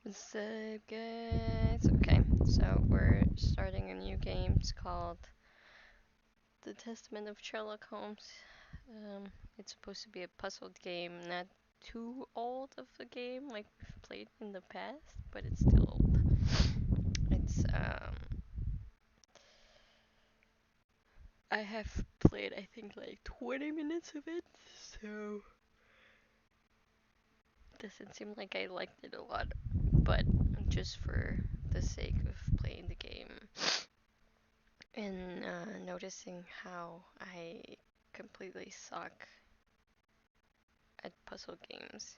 What's up, guys? Okay, so we're starting a new game. It's called The Testament of Sherlock Holmes. It's supposed to be a puzzled game, not too old of a game like we've played in the past, but it's still old. It's I have played I think like 20 minutes of it, so it doesn't seem like I liked it a lot, but just for the sake of playing the game and noticing how I completely suck at puzzle games.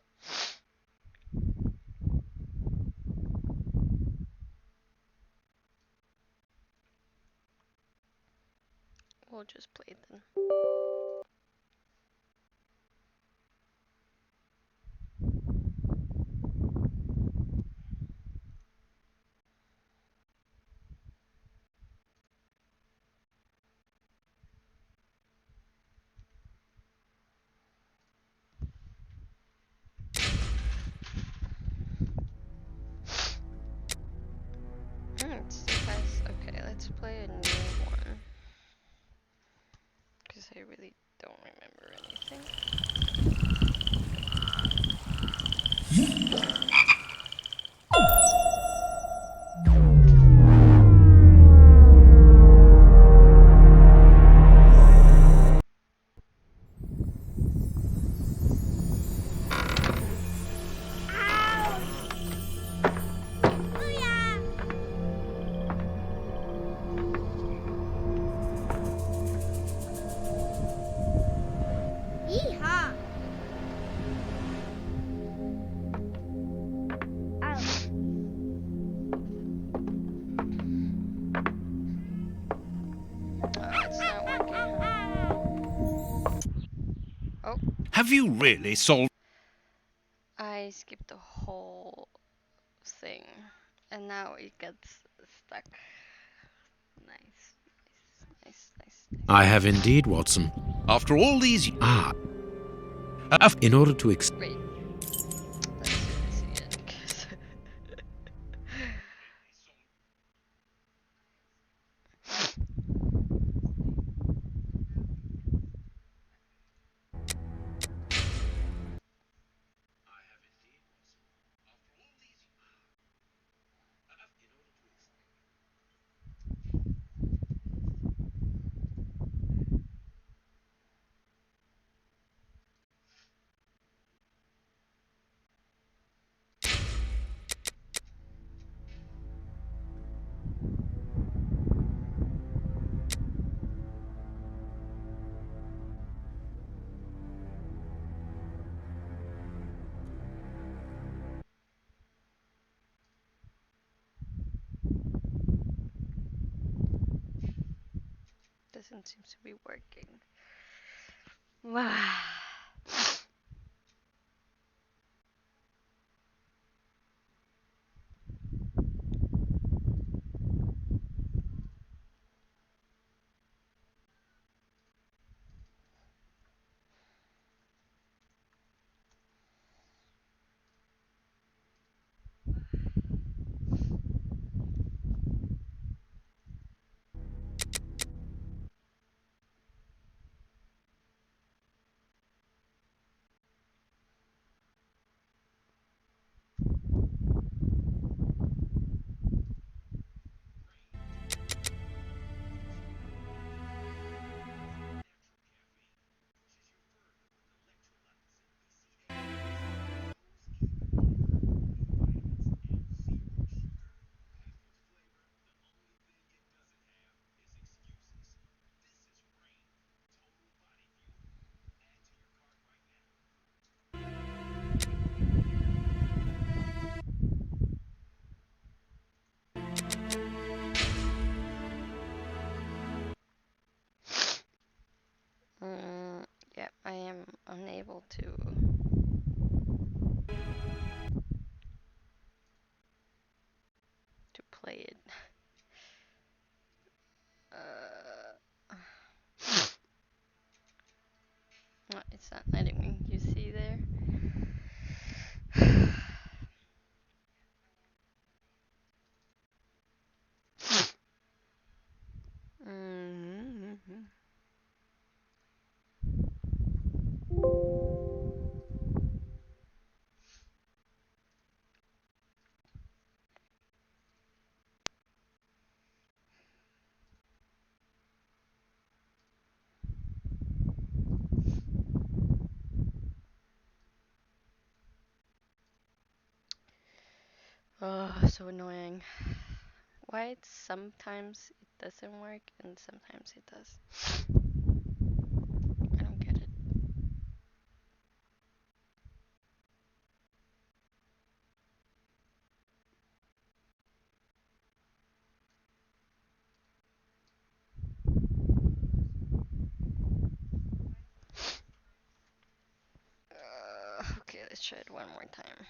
We'll just play it then. It still has. Okay, let's play a new one. Because I really don't remember anything. It's not working, huh? Oh. Have you really solved? I skipped the whole thing, and now it gets stuck. Nice, nice, nice, nice. I have indeed, Watson. After all these in order to Wait. Let's see it. Doesn't seem to be working. Yeah, I am unable to play it. It's not letting me. You see there? Oh, so annoying. Why sometimes it doesn't work and sometimes it does. I don't get it. Okay, let's try it one more time.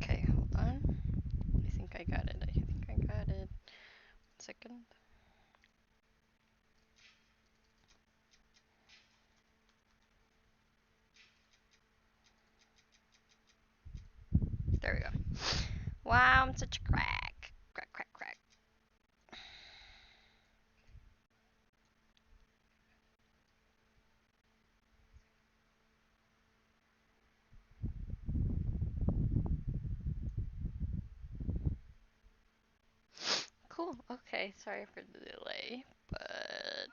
Okay, hold on. I think I got it. Second. There we go. Wow, I'm such a crack. Crack, crack, crack. Cool. Okay, sorry for the delay, but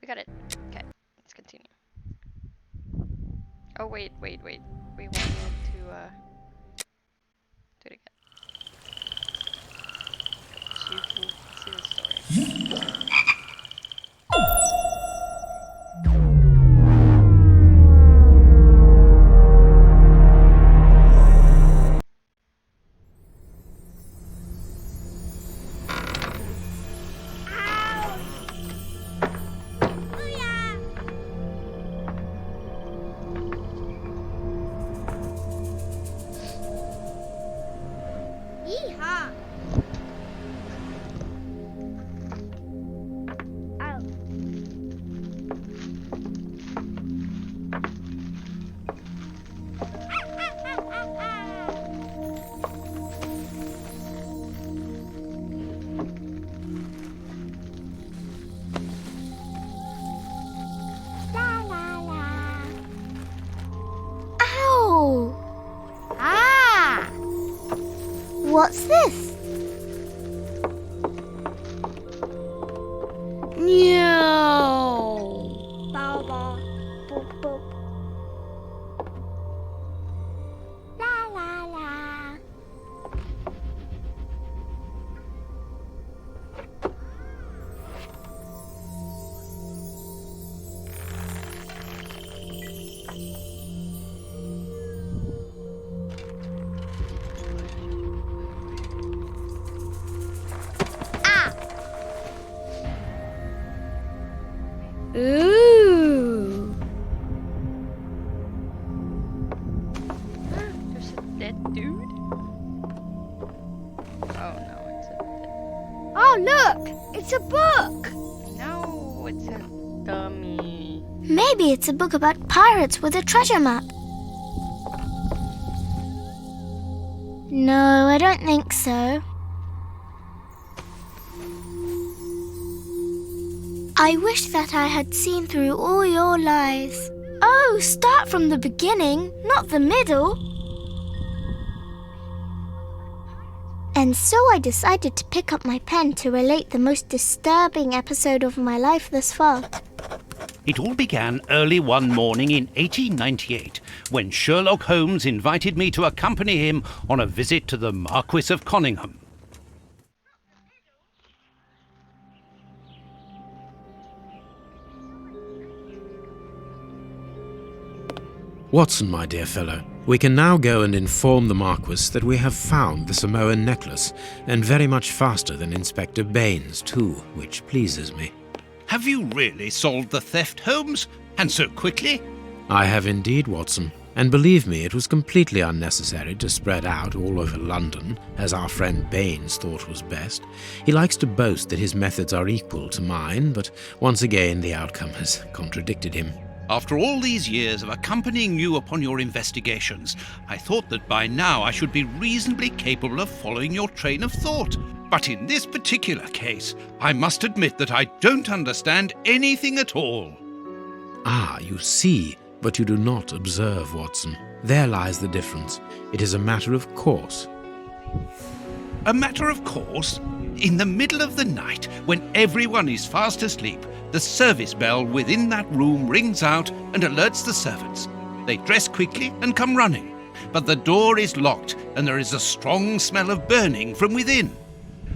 we got it. Okay, let's continue. Oh, wait. We wanted to do it again. So you can see the story. Yeehaw! La la la. Ow! Ah! What's this? No. Ba ba boop boop. La la la. Ooh. There's a dead dude? Oh no, it's a dead. Oh, look! It's a book! No, it's a dummy. Maybe it's a book about pirates with a treasure map. No, I don't think so. I wish that I had seen through all your lies. Oh, start from the beginning, not the middle. And so I decided to pick up my pen to relate the most disturbing episode of my life thus far. It all began early one morning in 1898, when Sherlock Holmes invited me to accompany him on a visit to the Marquis of Conyngham. Watson, my dear fellow, we can now go and inform the Marquis that we have found the Samoan necklace, and very much faster than Inspector Baines, too, which pleases me. Have you really solved the theft, Holmes? And so quickly? I have indeed, Watson, and believe me, it was completely unnecessary to spread out all over London, as our friend Baines thought was best. He likes to boast that his methods are equal to mine, but once again the outcome has contradicted him. After all these years of accompanying you upon your investigations, I thought that by now I should be reasonably capable of following your train of thought. But in this particular case, I must admit that I don't understand anything at all. Ah, you see, but you do not observe, Watson. There lies the difference. It is a matter of course. A matter of course? In the middle of the night, when everyone is fast asleep, the service bell within that room rings out and alerts the servants. They dress quickly and come running, but the door is locked and there is a strong smell of burning from within.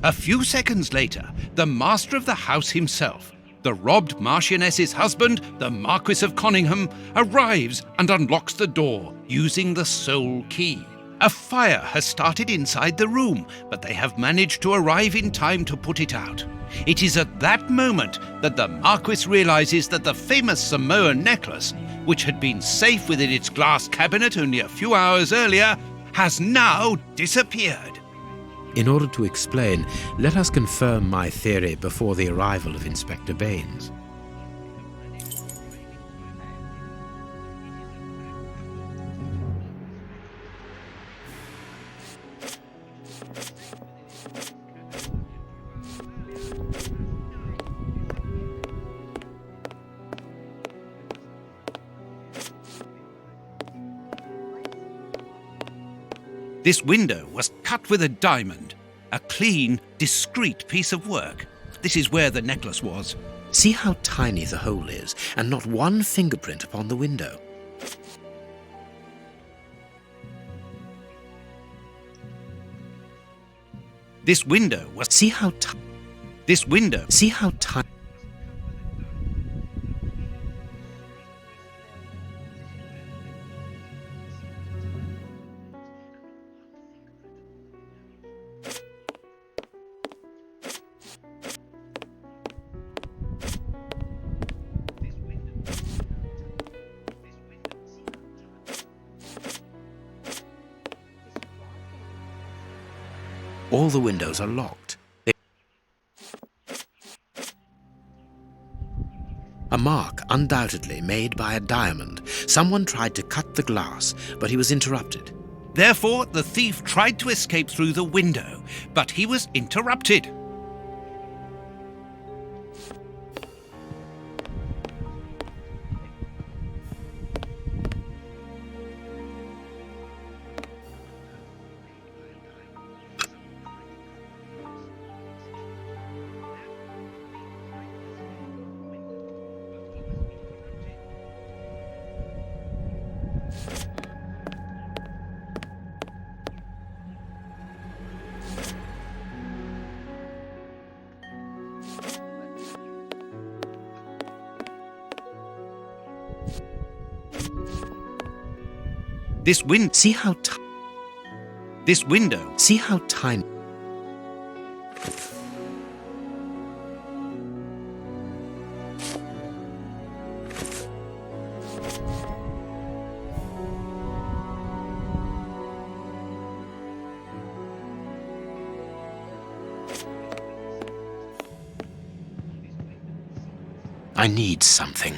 A few seconds later, the master of the house himself, the robbed Marchioness's husband, the Marquis of Conyngham, arrives and unlocks the door using the sole key. A fire has started inside the room, but they have managed to arrive in time to put it out. It is at that moment that the Marquis realizes that the famous Samoan necklace, which had been safe within its glass cabinet only a few hours earlier, has now disappeared. In order to explain, let us confirm my theory before the arrival of Inspector Baines. This window was cut with a diamond, a clean, discreet piece of work. This is where the necklace was. See how tiny the hole is, and not one fingerprint upon the window. This window was... See how tiny... This window... See how tiny... All the windows are locked. A mark, undoubtedly made by a diamond. Someone tried to cut the glass, but he was interrupted. Therefore, the thief tried to escape through the window, but he was interrupted. This window... See how This window... See how tiny... I need something.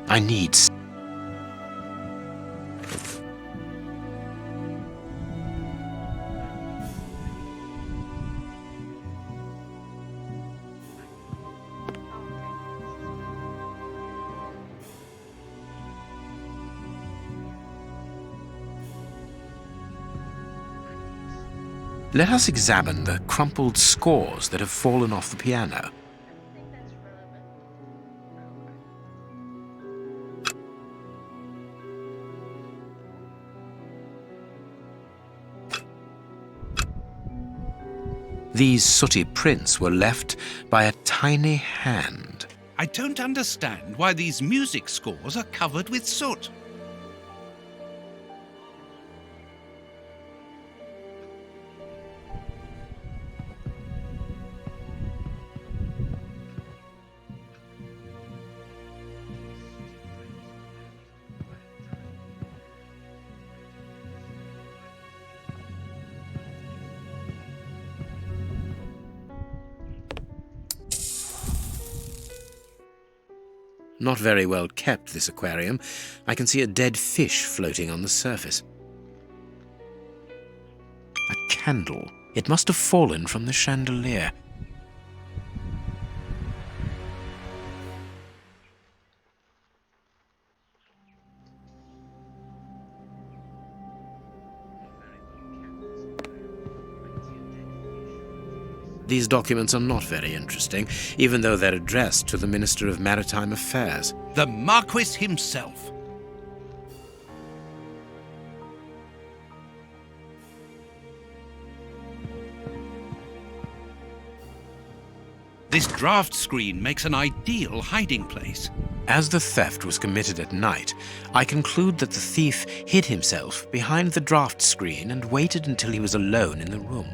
I need... Let us examine the crumpled scores that have fallen off the piano. I think that's relevant. These sooty prints were left by a tiny hand. I don't understand why these music scores are covered with soot. Not very well kept, this aquarium. I can see a dead fish floating on the surface. A candle. It must have fallen from the chandelier. These documents are not very interesting, even though they're addressed to the Minister of Maritime Affairs. The Marquis himself. This draft screen makes an ideal hiding place. As the theft was committed at night, I conclude that the thief hid himself behind the draft screen and waited until he was alone in the room.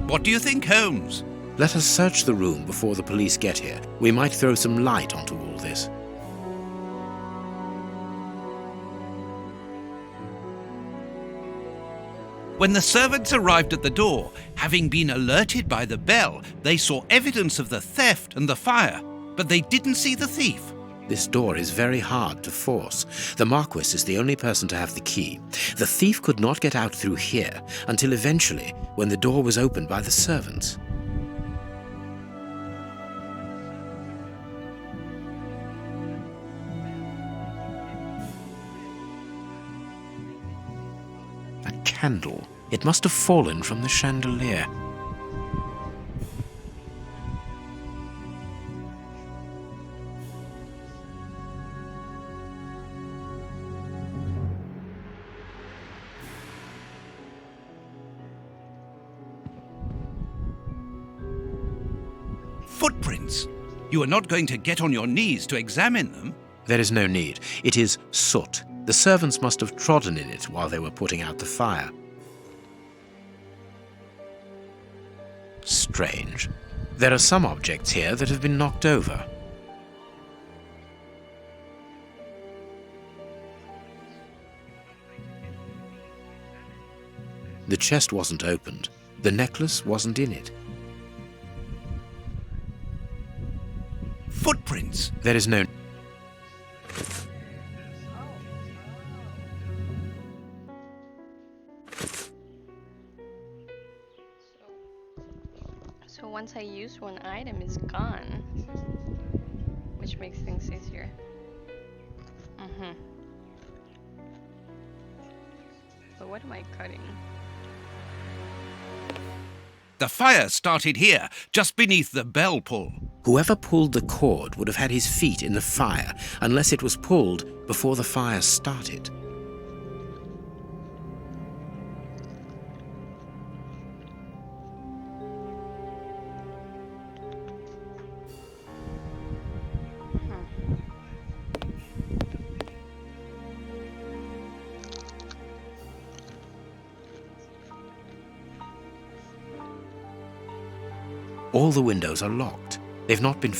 What do you think, Holmes? Let us search the room before the police get here. We might throw some light onto all this. When the servants arrived at the door, having been alerted by the bell, they saw evidence of the theft and the fire, but they didn't see the thief. This door is very hard to force. The Marquis is the only person to have the key. The thief could not get out through here until eventually, when the door was opened by the servants. A candle. It must have fallen from the chandelier. Footprints. You are not going to get on your knees to examine them. There is no need. It is soot. The servants must have trodden in it while they were putting out the fire. Strange. There are some objects here that have been knocked over. The chest wasn't opened. The necklace wasn't in it. Footprints. There is no... So once I use one item, it's gone, which makes things easier. But what am I cutting? The fire started here, just beneath the bell pull. Whoever pulled the cord would have had his feet in the fire, unless it was pulled before the fire started. All the windows are locked. They've not been...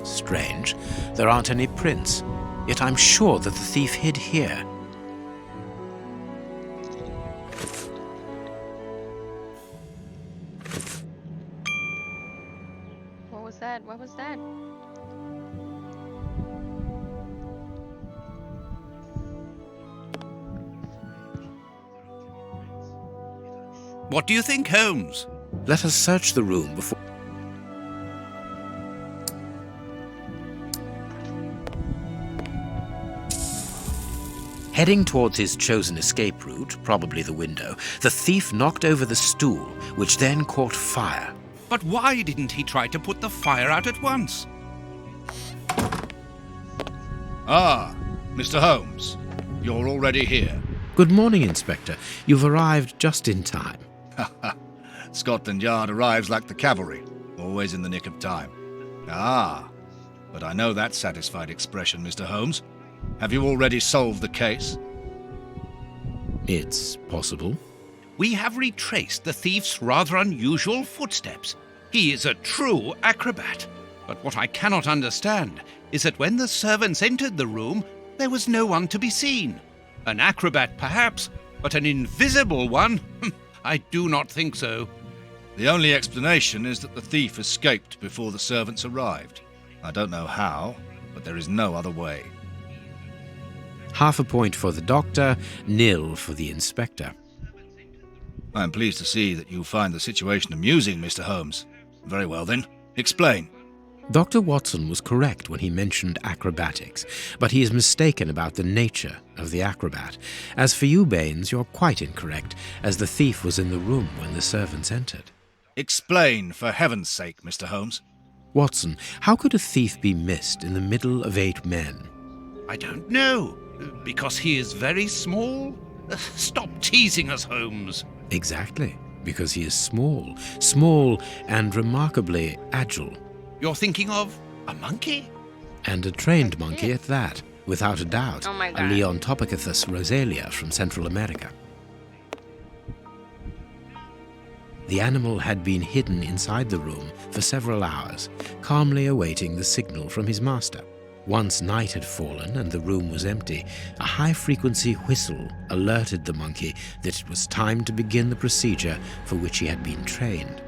Strange. There aren't any prints. Yet I'm sure that the thief hid here. What was that? What was that? What do you think, Holmes? Let us search the room before... Heading towards his chosen escape route, probably the window, the thief knocked over the stool, which then caught fire. But why didn't he try to put the fire out at once? Ah, Mr. Holmes, you're already here. Good morning, Inspector. You've arrived just in time. Scotland Yard arrives like the cavalry, always in the nick of time. Ah, but I know that satisfied expression, Mr. Holmes. Have you already solved the case? It's possible. We have retraced the thief's rather unusual footsteps. He is a true acrobat. But what I cannot understand is that when the servants entered the room, there was no one to be seen. An acrobat, perhaps, but an invisible one? I do not think so. The only explanation is that the thief escaped before the servants arrived. I don't know how, but there is no other way. Half a point for the doctor, nil for the inspector. I am pleased to see that you find the situation amusing, Mr. Holmes. Very well then, explain. Dr. Watson was correct when he mentioned acrobatics, but he is mistaken about the nature of the acrobat. As for you, Baines, you're quite incorrect, as the thief was in the room when the servants entered. Explain, for heaven's sake, Mr. Holmes. Watson, how could a thief be missed in the middle of 8 men? I don't know. Because he is very small? Stop teasing us, Holmes. Exactly, because he is small and remarkably agile. You're thinking of a monkey? And a trained monkey at that, without a doubt. Oh my A God. Leontopithecus rosalia from Central America. The animal had been hidden inside the room for several hours, calmly awaiting the signal from his master. Once night had fallen and the room was empty, a high-frequency whistle alerted the monkey that it was time to begin the procedure for which he had been trained.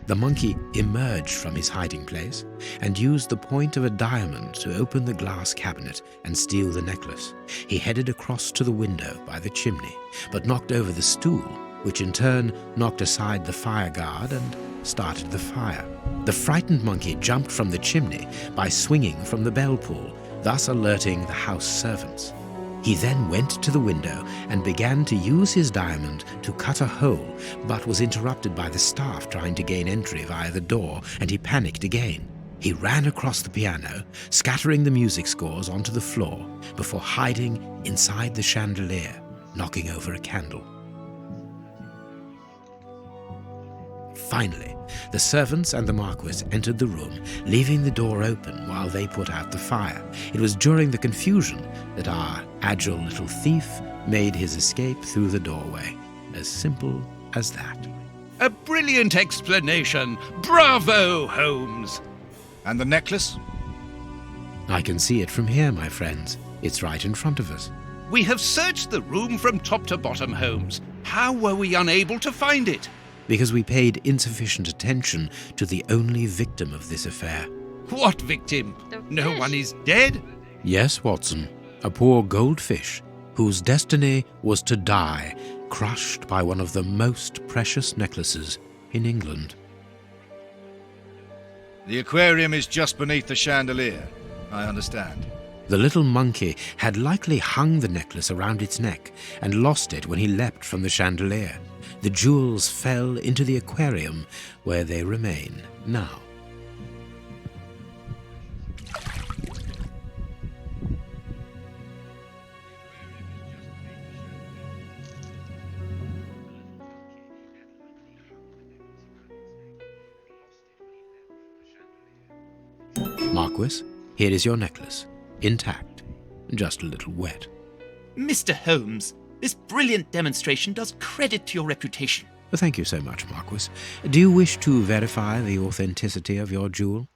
The monkey emerged from his hiding place and used the point of a diamond to open the glass cabinet and steal the necklace. He headed across to the window by the chimney, but knocked over the stool, which in turn knocked aside the fire guard and started the fire. The frightened monkey jumped from the chimney by swinging from the bell pull, thus alerting the house servants. He then went to the window and began to use his diamond to cut a hole, but was interrupted by the staff trying to gain entry via the door, and he panicked again. He ran across the piano, scattering the music scores onto the floor, before hiding inside the chandelier, knocking over a candle. Finally, the servants and the Marquis entered the room, leaving the door open while they put out the fire. It was during the confusion that our agile little thief made his escape through the doorway. As simple as that. A brilliant explanation. Bravo, Holmes. And the necklace? I can see it from here, my friends. It's right in front of us. We have searched the room from top to bottom, Holmes. How were we unable to find it? Because we paid insufficient attention to the only victim of this affair. What victim? The No fish. one is dead? Yes, Watson, a poor goldfish whose destiny was to die, crushed by one of the most precious necklaces in England. The aquarium is just beneath the chandelier. I understand. The little monkey had likely hung the necklace around its neck and lost it when he leapt from the chandelier. The jewels fell into the aquarium where they remain now. Marquis, here is your necklace, intact, just a little wet. Mr. Holmes, this brilliant demonstration does credit to your reputation. Thank you so much, Marquis. Do you wish to verify the authenticity of your jewel?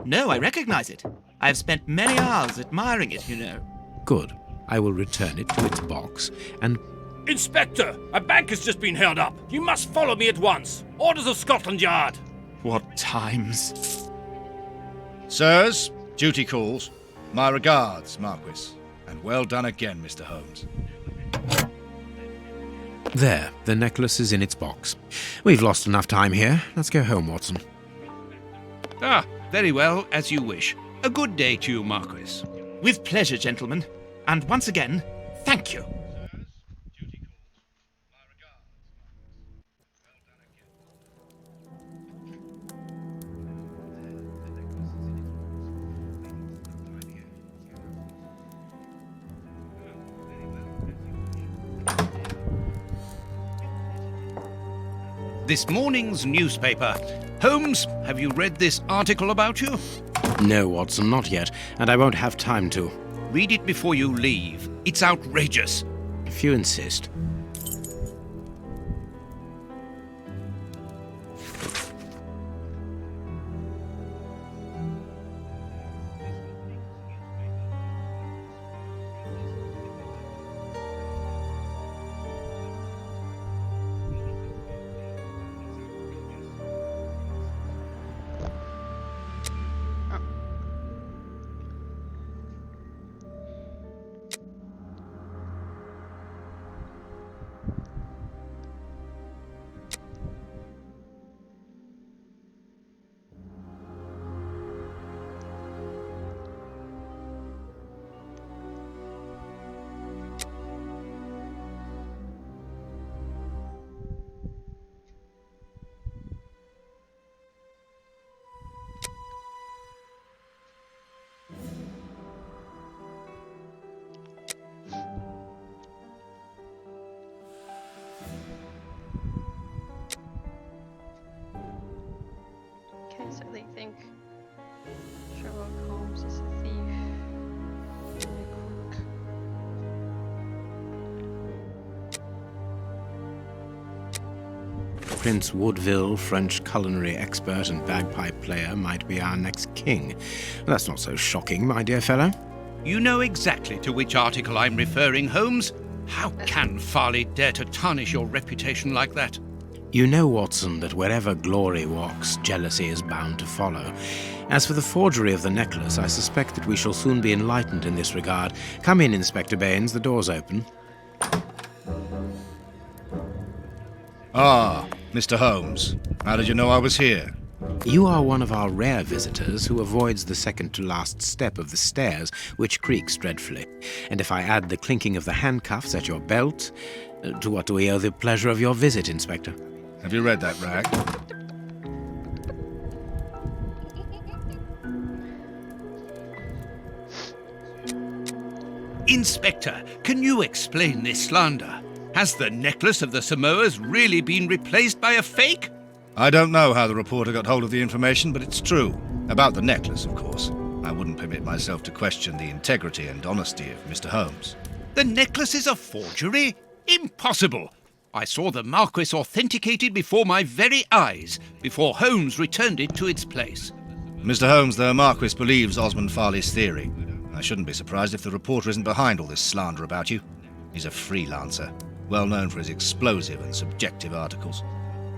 No, I recognize it. I have spent many hours admiring it, you know. Good. I will return it to its box and... Inspector, a bank has just been held up. You must follow me at once. Orders of Scotland Yard. What times? Sirs, duty calls. My regards, Marquis. And well done again, Mr. Holmes. There, the necklace is in its box. We've lost enough time here. Let's go home, Watson. Ah, very well, as you wish. A good day to you, Marquis. With pleasure, gentlemen. And once again, thank you. This morning's newspaper. Holmes, have you read this article about you? No, Watson, not yet, and I won't have time to. Read it before you leave. It's outrageous. If you insist. Okay, so they think Sherlock Holmes is a thief and a crook. Prince Woodville, French culinary expert and bagpipe player, might be our next king. That's not so shocking, my dear fellow. You know exactly to which article I'm referring, Holmes. How can Farley dare to tarnish your reputation like that? You know, Watson, that wherever glory walks, jealousy is bound to follow. As for the forgery of the necklace, I suspect that we shall soon be enlightened in this regard. Come in, Inspector Baines, the door's open. Ah, Mr. Holmes. How did you know I was here? You are one of our rare visitors who avoids the second-to-last step of the stairs, which creaks dreadfully. And if I add the clinking of the handcuffs at your belt, to what do we owe the pleasure of your visit, Inspector? Have you read that rag? Inspector, can you explain this slander? Has the necklace of the Samoas really been replaced by a fake? I don't know how the reporter got hold of the information, but it's true. About the necklace, of course. I wouldn't permit myself to question the integrity and honesty of Mr. Holmes. The necklace is a forgery? Impossible! I saw the Marquis authenticated before my very eyes, before Holmes returned it to its place. Mr. Holmes, the Marquis believes Osmond Farley's theory. I shouldn't be surprised if the reporter isn't behind all this slander about you. He's a freelancer, well known for his explosive and subjective articles.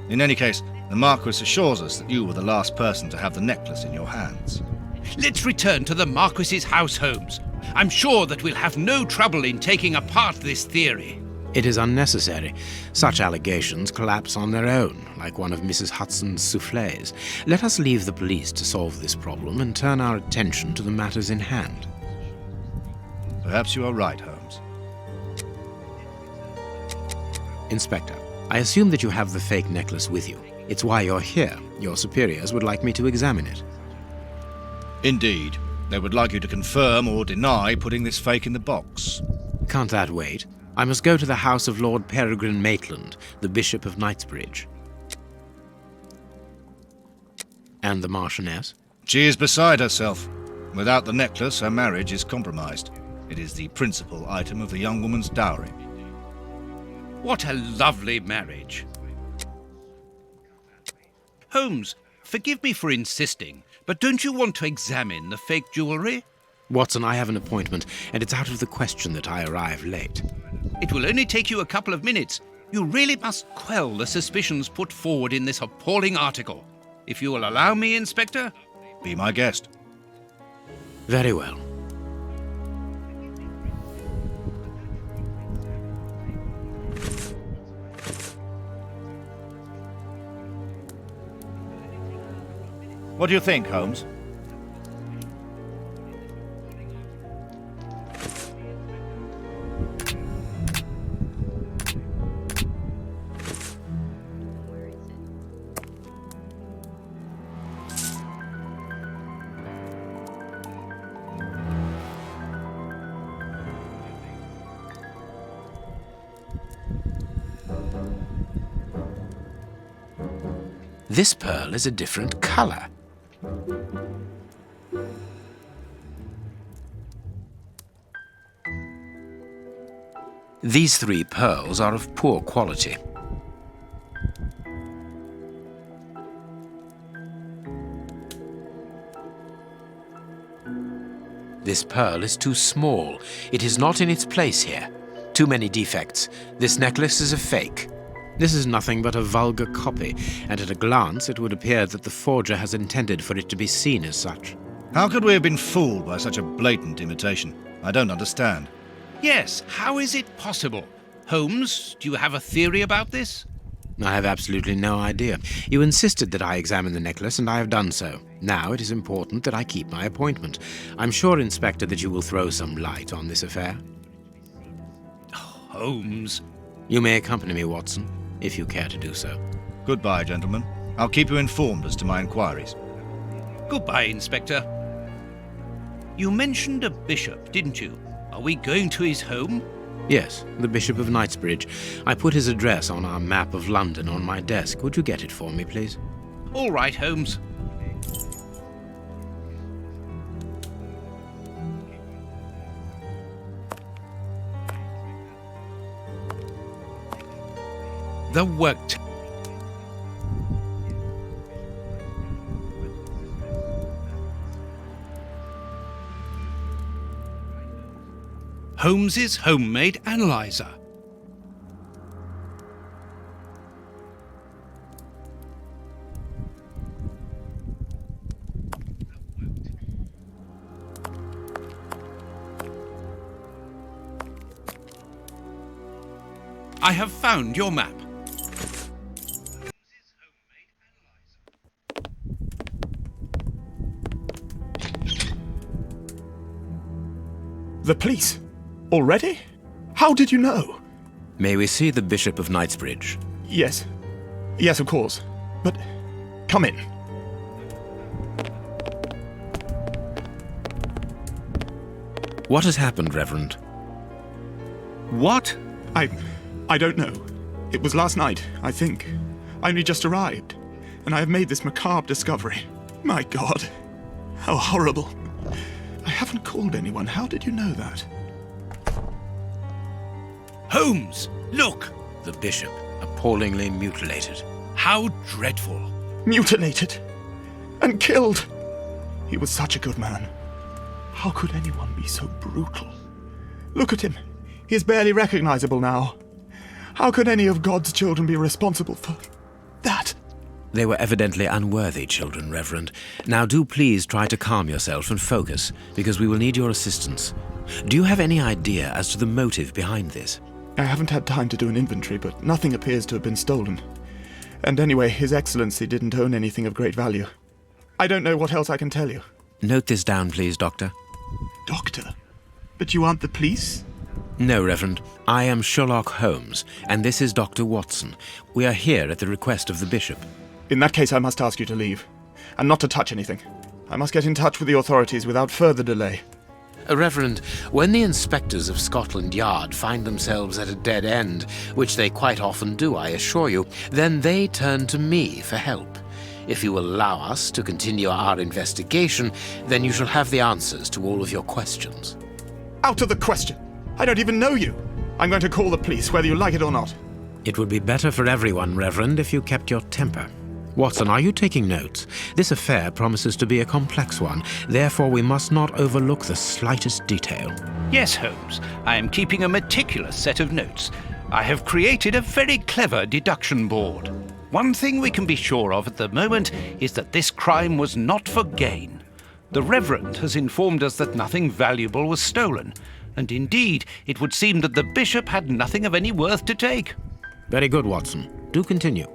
In any case, the Marquis assures us that you were the last person to have the necklace in your hands. Let's return to the Marquis's house, Holmes. I'm sure that we'll have no trouble in taking apart this theory. It is unnecessary. Such allegations collapse on their own, like one of Mrs. Hudson's soufflés. Let us leave the police to solve this problem and turn our attention to the matters in hand. Perhaps you are right, Holmes. Inspector, I assume that you have the fake necklace with you. It's why you're here. Your superiors would like me to examine it. Indeed. They would like you to confirm or deny putting this fake in the box. Can't that wait? I must go to the house of Lord Peregrine Maitland, the Bishop of Knightsbridge. And the Marchioness? She is beside herself. Without the necklace, her marriage is compromised. It is the principal item of the young woman's dowry. What a lovely marriage. Holmes, forgive me for insisting, but don't you want to examine the fake jewellery? Watson, I have an appointment, and it's out of the question that I arrive late. It will only take you a couple of minutes. You really must quell the suspicions put forward in this appalling article. If you will allow me, Inspector? Be my guest. Very well. What do you think, Holmes? This pearl is a different color. These 3 pearls are of poor quality. This pearl is too small. It is not in its place here. Too many defects. This necklace is a fake. This is nothing but a vulgar copy, and at a glance it would appear that the forger has intended for it to be seen as such. How could we have been fooled by such a blatant imitation? I don't understand. Yes, how is it possible? Holmes, do you have a theory about this? I have absolutely no idea. You insisted that I examine the necklace, and I have done so. Now it is important that I keep my appointment. I'm sure, Inspector, that you will throw some light on this affair. Holmes. You may accompany me, Watson, if you care to do so. Goodbye, gentlemen. I'll keep you informed as to my inquiries. Goodbye, Inspector. You mentioned a bishop, didn't you? Are we going to his home? Yes, the Bishop of Knightsbridge. I put his address on our map of London on my desk. Would you get it for me, please? All right, Holmes. The work. Holmes's homemade analyzer. I have found your map. The police? Already? How did you know? May we see the Bishop of Knightsbridge? Yes. Yes, of course. But come in. What has happened, Reverend? What? I don't know. It was last night, I think. I only just arrived, and I have made this macabre discovery. My God. How horrible. I haven't called anyone. How did you know that? Holmes, look! The Bishop, appallingly mutilated. How dreadful. Mutilated. And killed. He was such a good man. How could anyone be so brutal? Look at him. He is barely recognizable now. How could any of God's children be responsible for that? They were evidently unworthy children, Reverend. Now do please try to calm yourself and focus, because we will need your assistance. Do you have any idea as to the motive behind this? I haven't had time to do an inventory, but nothing appears to have been stolen. And anyway, His Excellency didn't own anything of great value. I don't know what else I can tell you. Note this down, please, Doctor. Doctor? But you aren't the police? No, Reverend. I am Sherlock Holmes, and this is Dr. Watson. We are here at the request of the Bishop. In that case, I must ask you to leave, and not to touch anything. I must get in touch with the authorities without further delay. Reverend, when the inspectors of Scotland Yard find themselves at a dead end, which they quite often do, I assure you, then they turn to me for help. If you will allow us to continue our investigation, then you shall have the answers to all of your questions. Out of the question! I don't even know you! I'm going to call the police, whether you like it or not. It would be better for everyone, Reverend, if you kept your temper. Watson, are you taking notes? This affair promises to be a complex one, therefore we must not overlook the slightest detail. Yes, Holmes, I am keeping a meticulous set of notes. I have created a very clever deduction board. One thing we can be sure of at the moment is that this crime was not for gain. The Reverend has informed us that nothing valuable was stolen, and indeed it would seem that the Bishop had nothing of any worth to take. Very good, Watson. Do continue.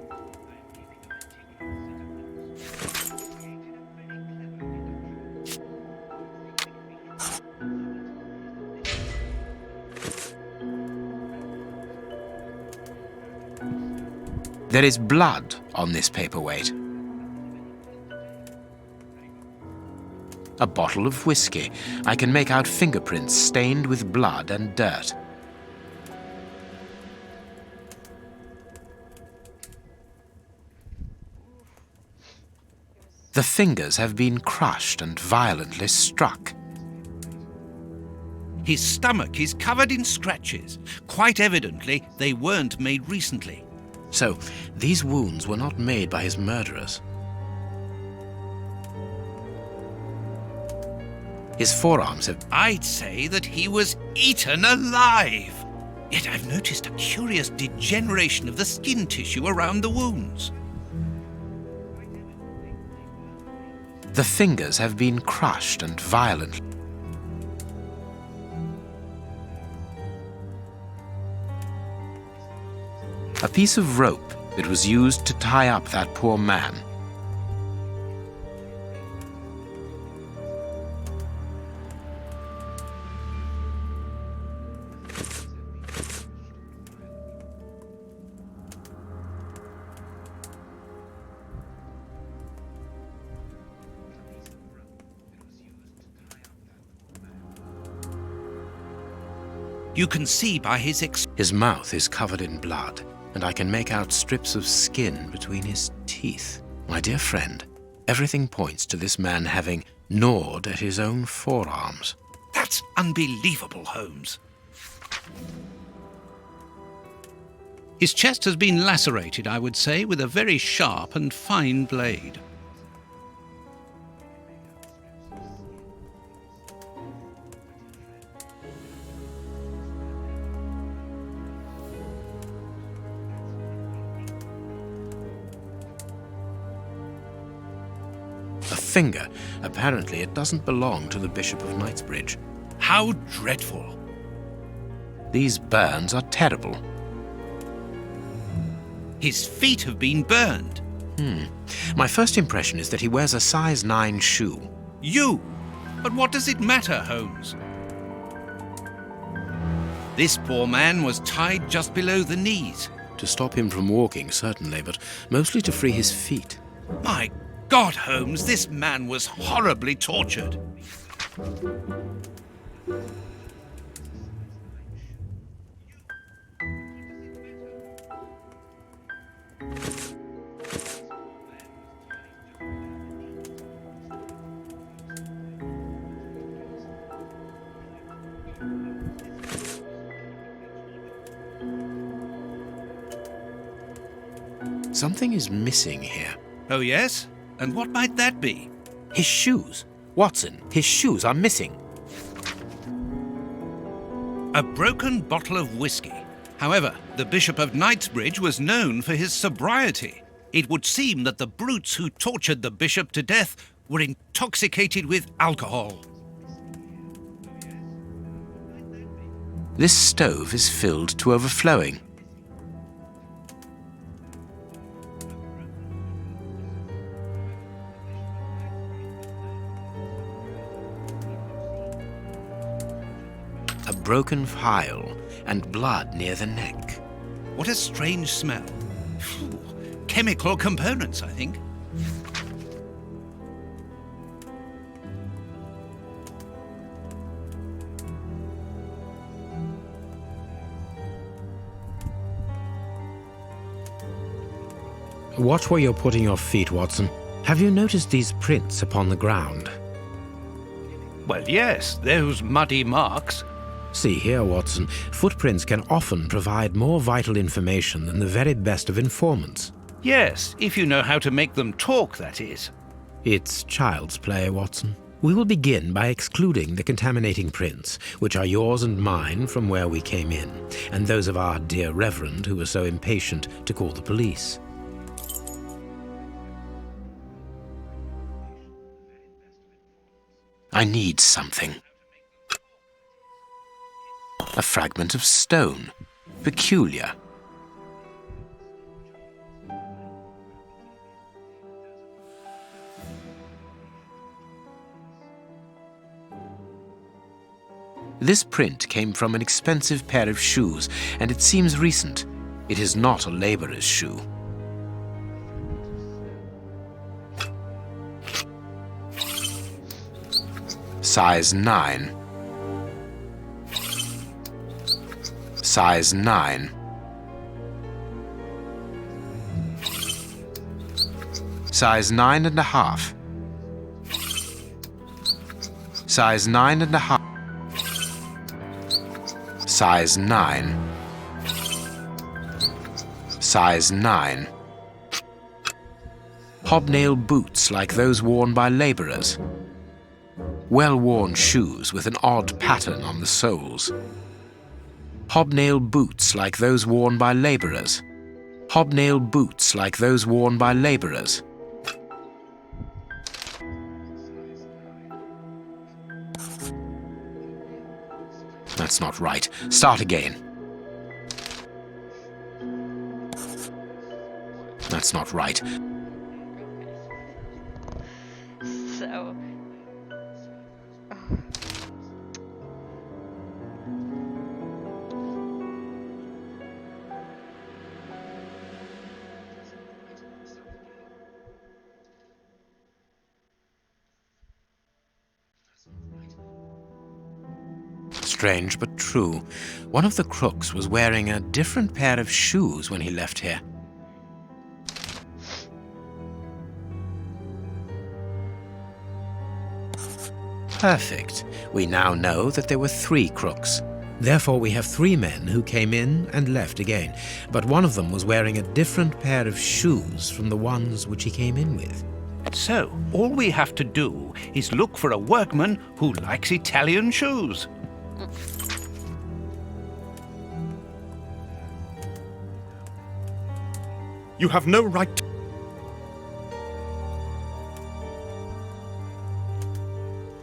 There is blood on this paperweight. A bottle of whiskey. I can make out fingerprints stained with blood and dirt. The fingers have been crushed and violently struck. His stomach is covered in scratches. Quite evidently, they weren't made recently. So, these wounds were not made by his murderers. His forearms have... I'd say that he was eaten alive. Yet I've noticed a curious degeneration of the skin tissue around the wounds. The fingers have been crushed and violently... A piece of rope that was used to tie up that poor man. You can see by his His mouth is covered in blood, and I can make out strips of skin between his teeth. My dear friend, everything points to this man having gnawed at his own forearms. That's unbelievable, Holmes. His chest has been lacerated, I would say, with a very sharp and fine blade. A finger. Apparently it doesn't belong to the Bishop of Knightsbridge. How dreadful. These burns are terrible. His feet have been burned. My first impression is that he wears a size 9 shoe. You! But what does it matter, Holmes? This poor man was tied just below the knees. To stop him from walking, certainly, but mostly to free his feet. My God, Holmes, this man was horribly tortured. Something is missing here. Oh, yes? And what might that be? His shoes. Watson, his shoes are missing. A broken bottle of whiskey. However, the Bishop of Knightsbridge was known for his sobriety. It would seem that the brutes who tortured the bishop to death were intoxicated with alcohol. This stove is filled to overflowing. a broken phial, and blood near the neck. What a strange smell. Phew. Chemical components, I think. Watch where you're putting your feet, Watson. Have you noticed these prints upon the ground? Well, yes, those muddy marks. See here, Watson, footprints can often provide more vital information than the very best of informants. Yes, if you know how to make them talk, that is. It's child's play, Watson. We will begin by excluding the contaminating prints, which are yours and mine from where we came in, and those of our dear Reverend who was so impatient to call the police. I need something. A fragment of stone. Peculiar. This print came from an expensive pair of shoes, and it seems recent. It is not a laborer's shoe. Size 9. Size 9. Size 9.5. Size 9.5. Size 9. Size 9. Hobnail boots like those worn by laborers. Well-worn shoes with an odd pattern on the soles. Hobnail boots like those worn by laborers. Hobnail boots like those worn by laborers. That's not right. Start again. That's not right. So... Strange but true. One of the crooks was wearing a different pair of shoes when he left here. Perfect. We now know that there were 3 crooks. Therefore, we have 3 men who came in and left again, but one of them was wearing a different pair of shoes from the ones which he came in with. So, all we have to do is look for a workman who likes Italian shoes. You have no right to...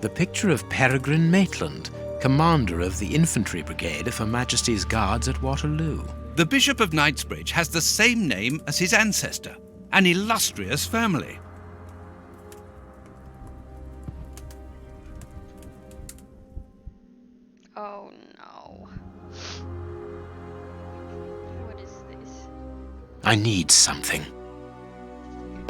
The picture of Peregrine Maitland, commander of the infantry brigade of Her Majesty's Guards at Waterloo. The Bishop of Knightsbridge has the same name as his ancestor, an illustrious family. Oh no. What is this? I need something.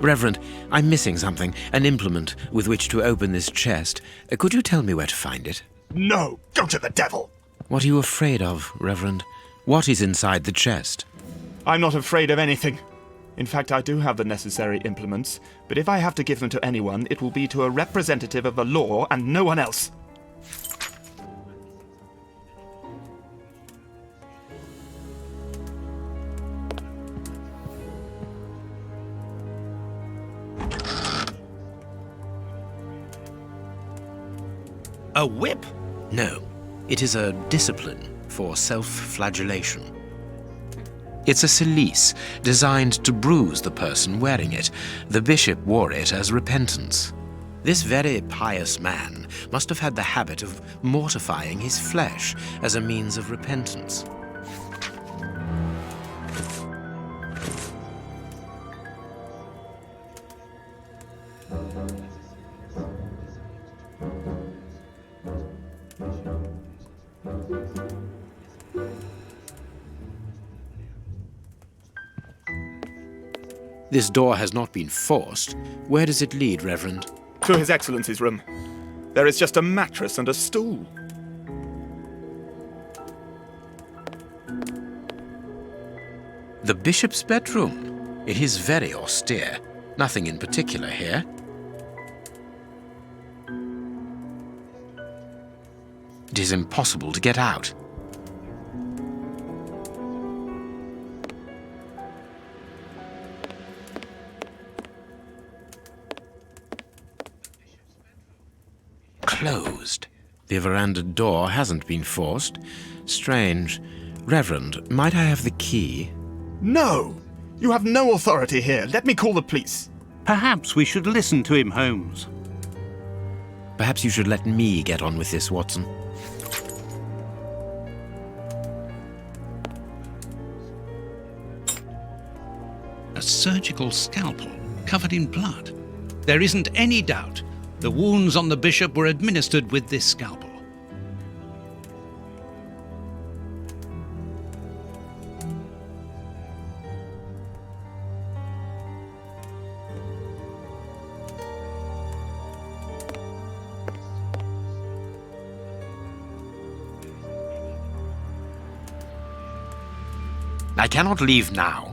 Reverend, I'm missing something, an implement with which to open this chest. Could you tell me where to find it? No! Go to the devil! What are you afraid of, Reverend? What is inside the chest? I'm not afraid of anything. In fact, I do have the necessary implements, but if I have to give them to anyone, it will be to a representative of the law and no one else. A whip? No, it is a discipline for self-flagellation. It's a cilice designed to bruise the person wearing it. The bishop wore it as repentance. This very pious man must have had the habit of mortifying his flesh as a means of repentance. This door has not been forced. Where does it lead, Reverend? To His Excellency's room. There is just a mattress and a stool. The bishop's bedroom. It is very austere. Nothing in particular here. It is impossible to get out. Closed. The veranda door hasn't been forced. Strange. Reverend, might I have the key? No! You have no authority here. Let me call the police. Perhaps we should listen to him, Holmes. Perhaps you should let me get on with this, Watson. A surgical scalpel covered in blood. There isn't any doubt the wounds on the bishop were administered with this scalpel. I cannot leave now.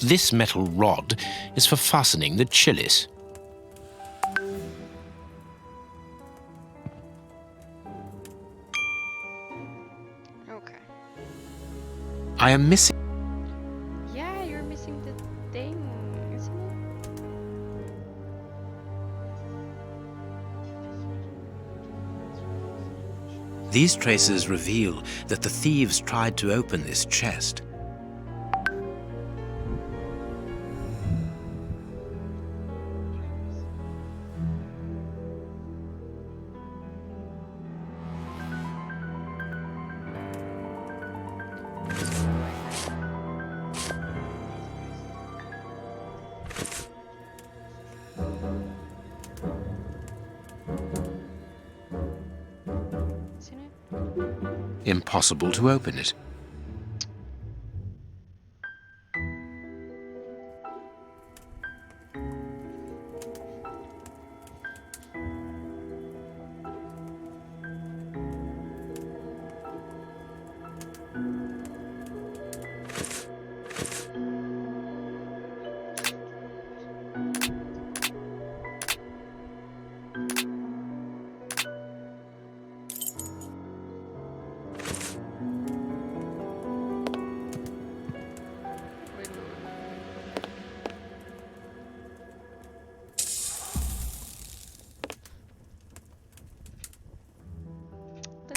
This metal rod is for fastening the chilies. Okay. I am missing. Yeah, you're missing the thing, isn't it? These traces reveal that the thieves tried to open this chest. Isn't it? Impossible to open it.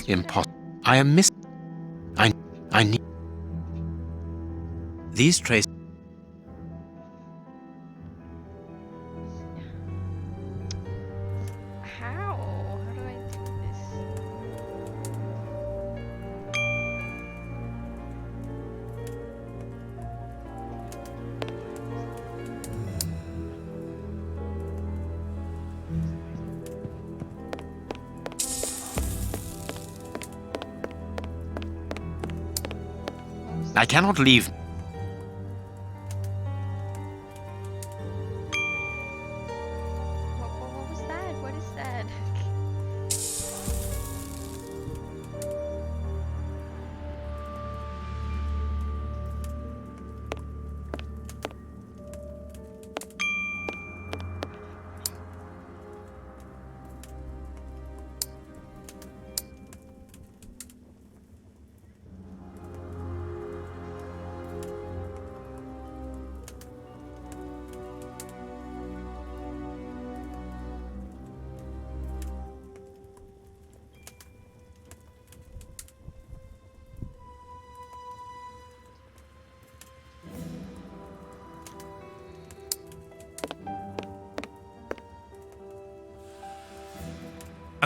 Impossible. I am missing. I need. These traces. How? How do I do this? I cannot leave. What was that? What is that?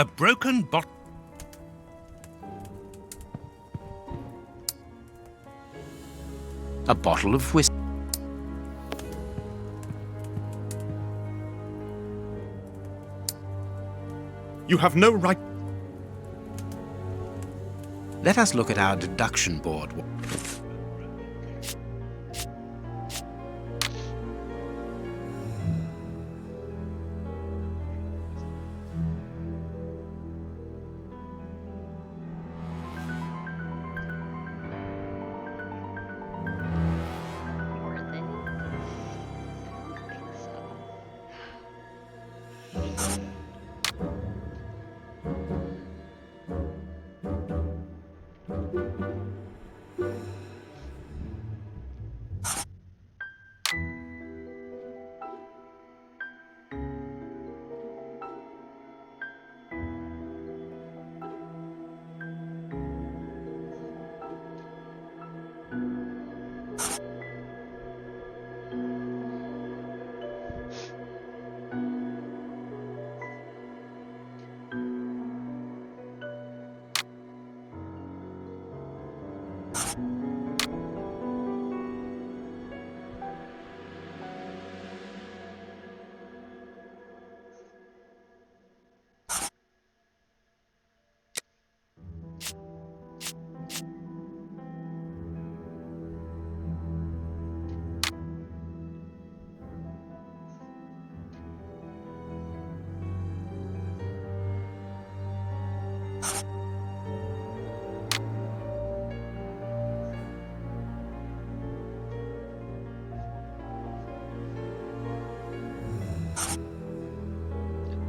A broken bottle. A bottle of whiskey. You have no right. Let us look at our deduction board. Were they? I don't think so.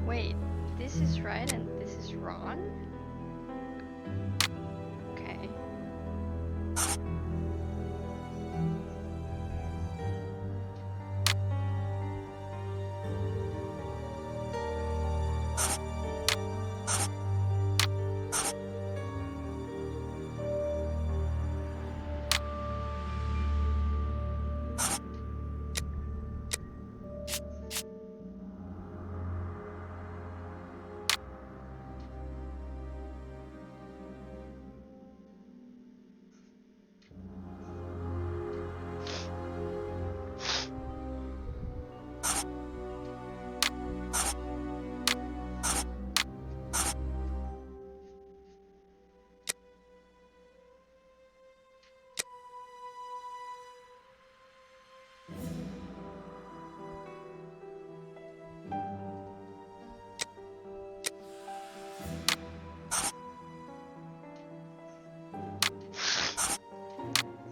Wait, this is right and this is wrong? Okay.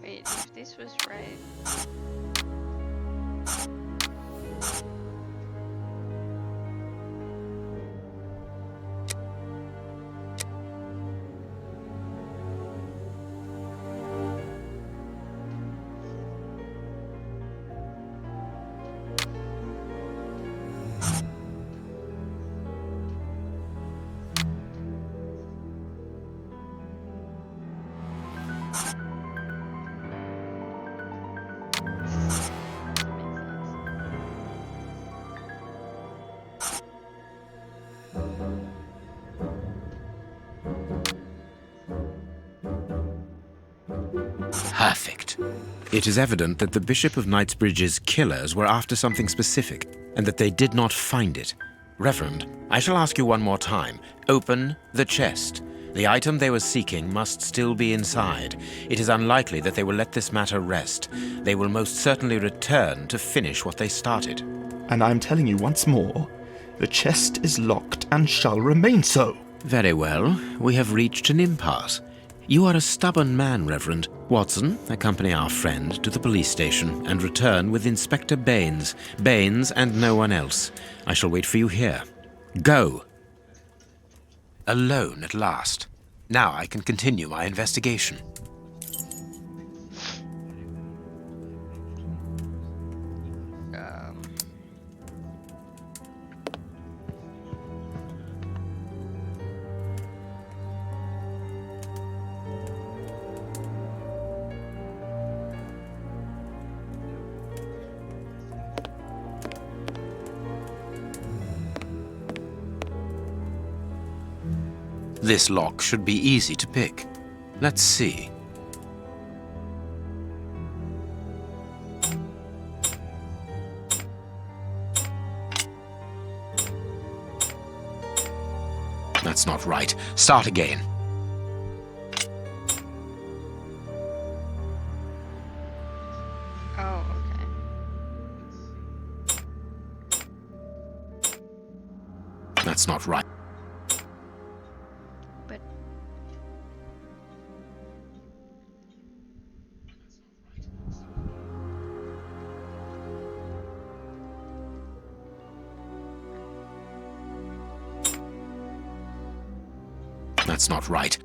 Wait, if this was right. Perfect. It is evident that the Bishop of Knightsbridge's killers were after something specific, and that they did not find it. Reverend, I shall ask you one more time. Open the chest. The item they were seeking must still be inside. It is unlikely that they will let this matter rest. They will most certainly return to finish what they started. And I'm telling you once more, the chest is locked and shall remain so. Very well. We have reached an impasse. You are a stubborn man, Reverend. Watson, accompany our friend to the police station and return with Inspector Baines. Baines and no one else. I shall wait for you here. Go! Alone at last. Now I can continue my investigation. This lock should be easy to pick. Let's see. That's not right. Start again. Oh, okay. That's not right. But That's not right.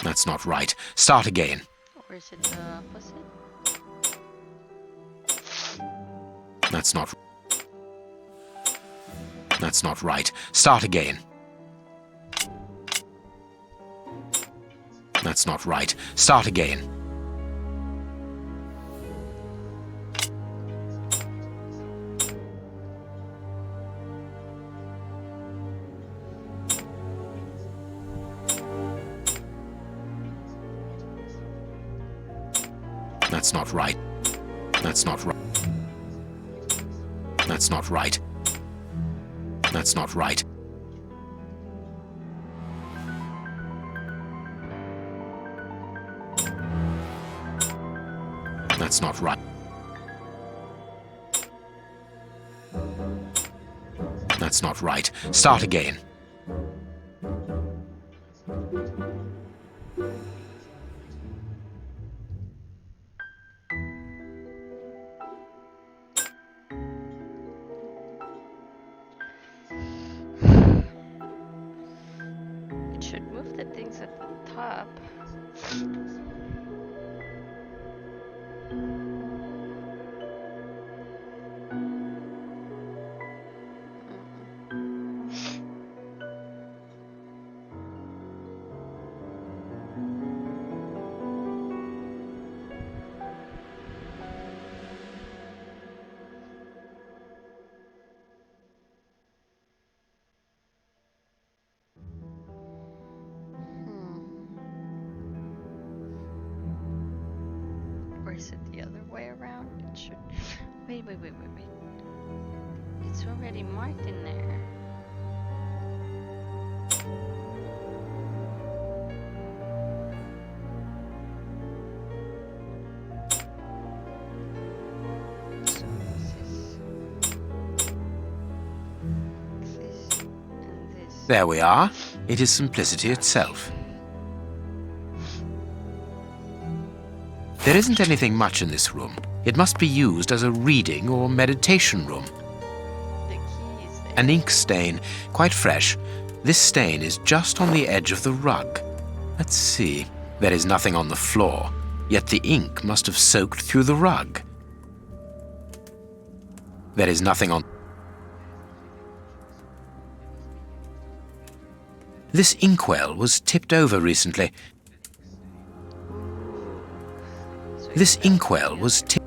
That's not right. Start again. or is it the opposite? That's not... That's not right. Start again. That's not right. Start again. That's not right. That's not right. That's not right. That's not right. That's not right. That's not right. Start again. It should move the things at the top. Or is it the other way around? It should. Wait. It's already marked in there. So this and this. There we are. It is simplicity itself. There isn't anything much in this room. It must be used as a reading or meditation room. The key is there. An ink stain, quite fresh. This stain is just on the edge of the rug. Let's see. There is nothing on the floor, yet the ink must have soaked through the rug. There is nothing on... This inkwell was tipped over recently. This inkwell was tipped...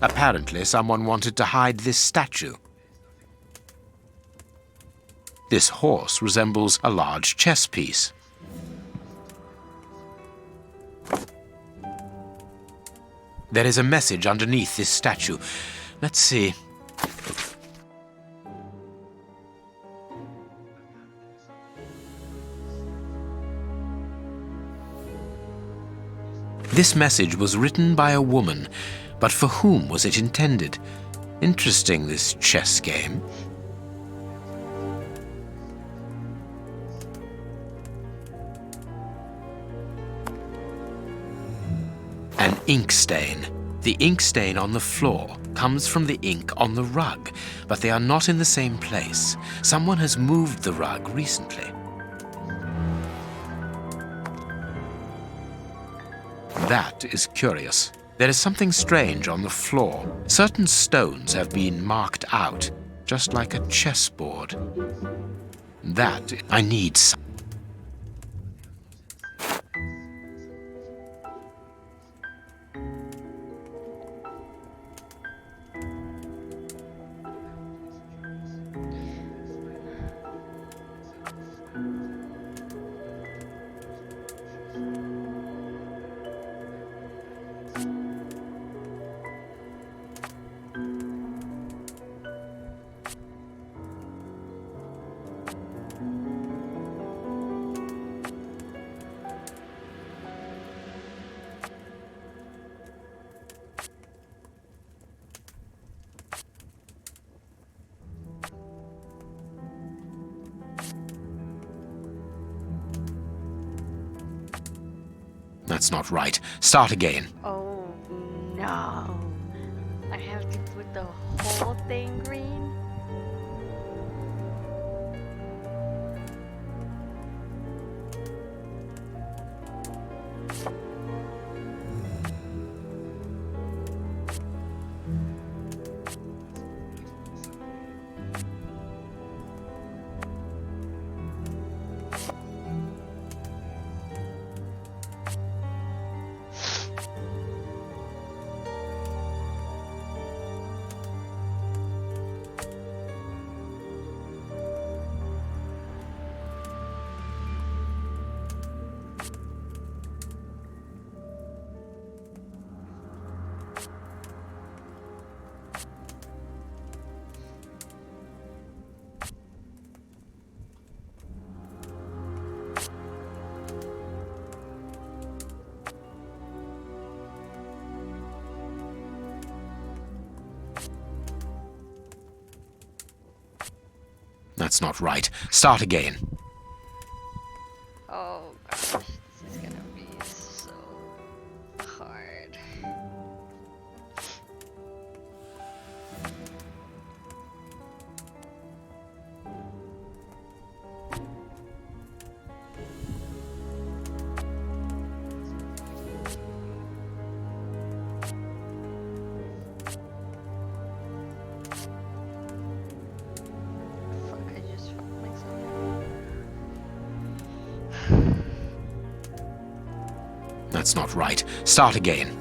Apparently, someone wanted to hide this statue. This horse resembles a large chess piece. There is a message underneath this statue. Let's see. This message was written by a woman, but for whom was it intended? Interesting, this chess game. An ink stain. The ink stain on the floor comes from the ink on the rug, but they are not in the same place. Someone has moved the rug recently. That is curious. There is something strange on the floor. Certain stones have been marked out, just like a chessboard. That I need some. That's not right. Start again. Oh no. I have to put the whole thing green? That's not right. Start again. Oh gosh, this is gonna be so hard. Fuck, I just fucked myself. That's not right. Start again.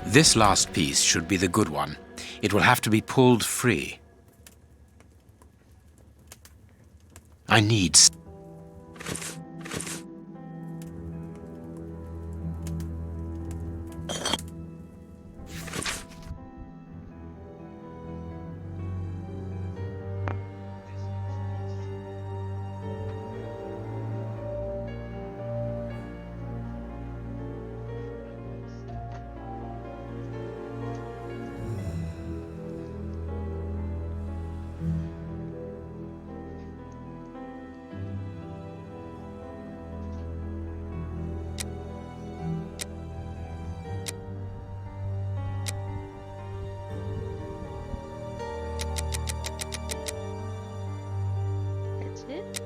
This last piece should be the good one. It will have to be pulled free. I need... That's it?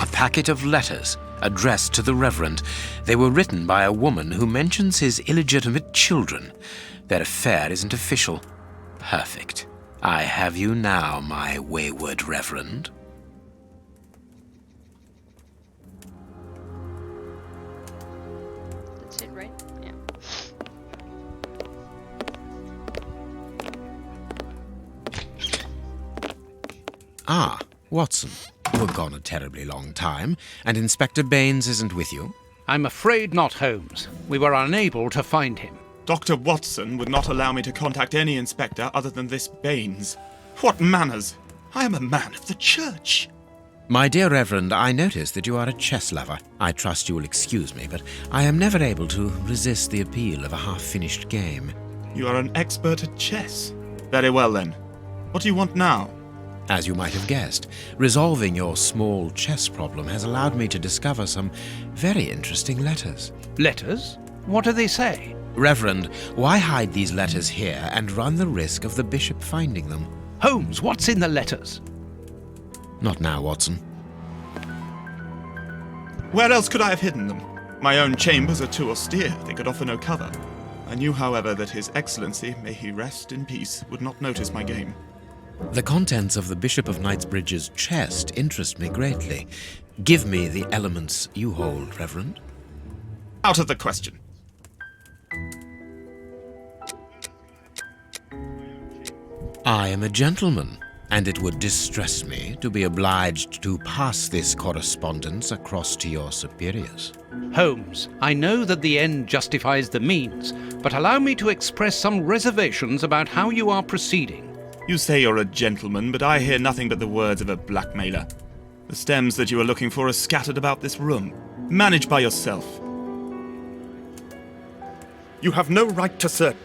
A packet of letters addressed to the Reverend. They were written by a woman who mentions his illegitimate children. Their affair isn't official. Perfect. I have you now, my wayward Reverend. That's it, right? Yeah. Ah, Watson. You were gone a terribly long time, and Inspector Baines isn't with you? I'm afraid not, Holmes. We were unable to find him. Dr. Watson would not allow me to contact any inspector other than this Baines. What manners! I am a man of the church. My dear Reverend, I notice that you are a chess lover. I trust you will excuse me, but I am never able to resist the appeal of a half-finished game. You are an expert at chess. Very well, then. What do you want now? As you might have guessed, resolving your small chess problem has allowed me to discover some very interesting letters. Letters? What do they say? Reverend, why hide these letters here and run the risk of the bishop finding them? Holmes, what's in the letters? Not now, Watson. Where else could I have hidden them? My own chambers are too austere. They could offer no cover. I knew, however, that His Excellency, may he rest in peace, would not notice my game. The contents of the Bishop of Knightsbridge's chest interest me greatly. Give me the elements you hold, Reverend. Out of the question. I am a gentleman, and it would distress me to be obliged to pass this correspondence across to your superiors. Holmes, I know that the end justifies the means, but allow me to express some reservations about how you are proceeding. You say you're a gentleman, but I hear nothing but the words of a blackmailer. The stems that you are looking for are scattered about this room. Manage by yourself. You have no right to search.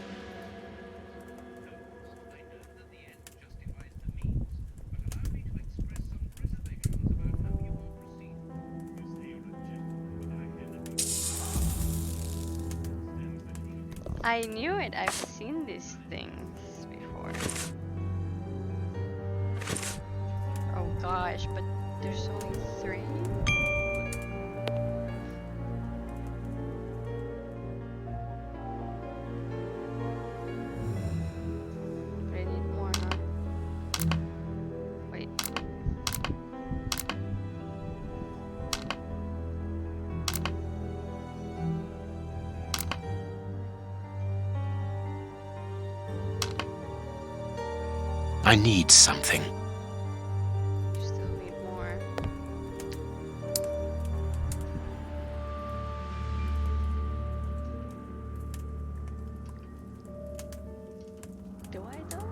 I knew it. I've seen these things before. Oh gosh, but there's only 3? But I need more, huh? Wait. I need something. You still need more. Do I though?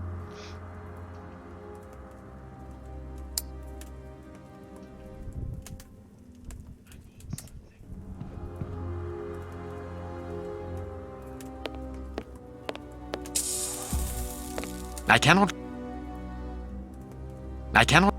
I cannot. Again.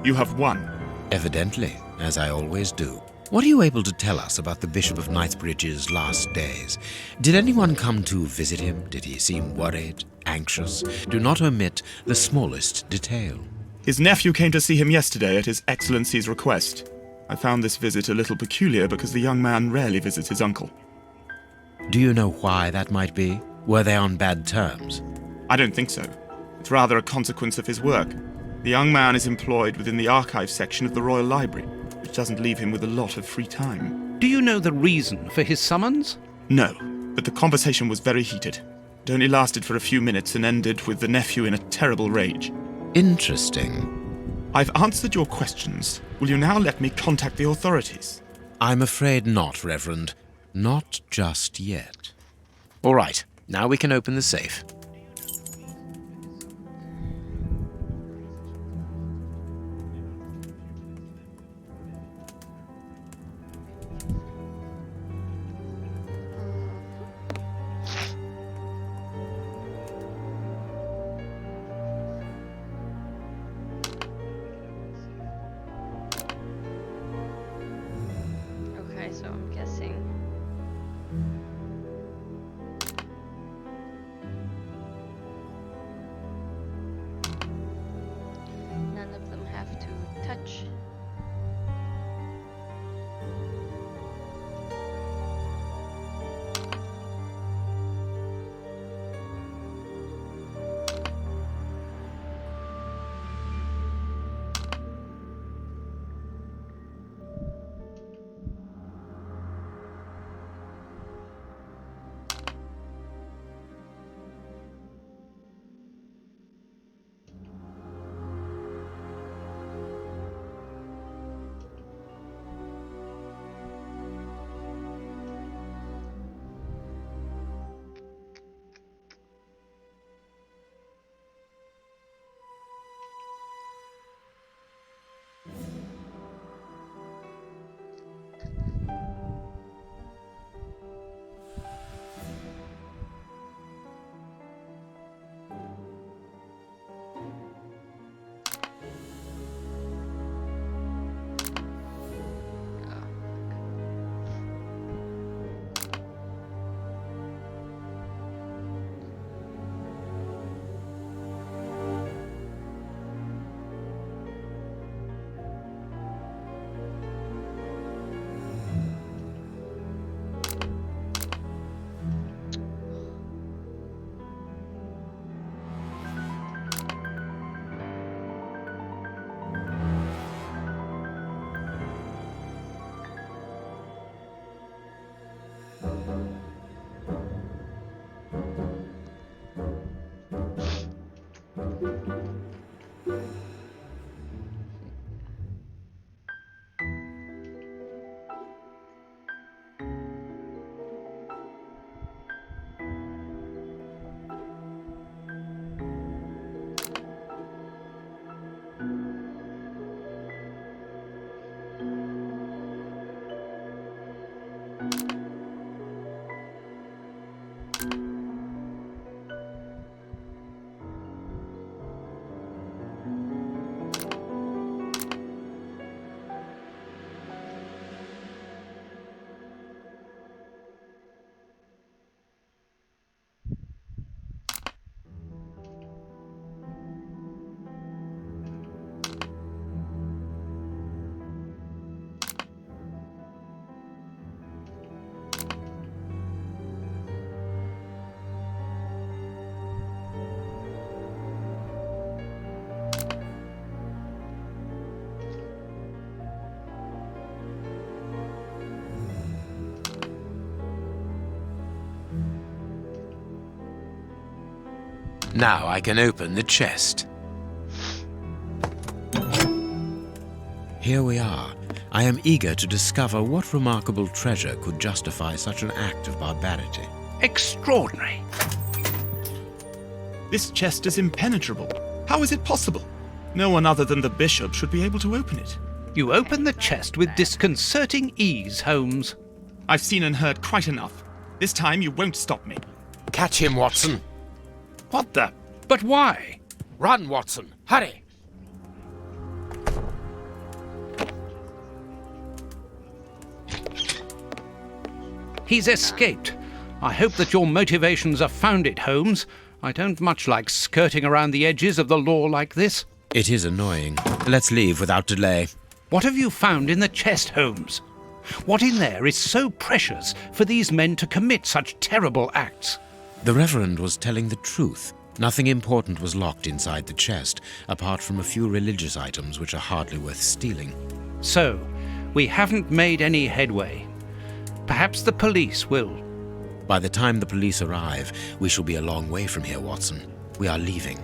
You have won. Evidently, as I always do. What are you able to tell us about the Bishop of Knightsbridge's last days? Did anyone come to visit him? Did he seem worried, anxious? Do not omit the smallest detail. His nephew came to see him yesterday at His Excellency's request. I found this visit a little peculiar because the young man rarely visits his uncle. Do you know why that might be? Were they on bad terms? I don't think so. It's rather a consequence of his work. The young man is employed within the archive section of the Royal Library, which doesn't leave him with a lot of free time. Do you know the reason for his summons? No, but the conversation was very heated. It only lasted for a few minutes and ended with the nephew in a terrible rage. Interesting. I've answered your questions. Will you now let me contact the authorities? I'm afraid not, Reverend. Not just yet. All right, now we can open the safe. Okay, so I'm guessing. None of them have to touch. Now I can open the chest. Here we are. I am eager to discover what remarkable treasure could justify such an act of barbarity. Extraordinary. This chest is impenetrable. How is it possible? No one other than the bishop should be able to open it. You open the chest with disconcerting ease, Holmes. I've seen and heard quite enough. This time you won't stop me. Catch him, Watson. What the? But why? Run, Watson. Hurry. He's escaped. I hope that your motivations are founded, Holmes. I don't much like skirting around the edges of the law like this. It is annoying. Let's leave without delay. What have you found in the chest, Holmes? What in there is so precious for these men to commit such terrible acts? The Reverend was telling the truth. Nothing important was locked inside the chest, apart from a few religious items which are hardly worth stealing. So, we haven't made any headway. Perhaps the police will. By the time the police arrive, we shall be a long way from here, Watson. We are leaving.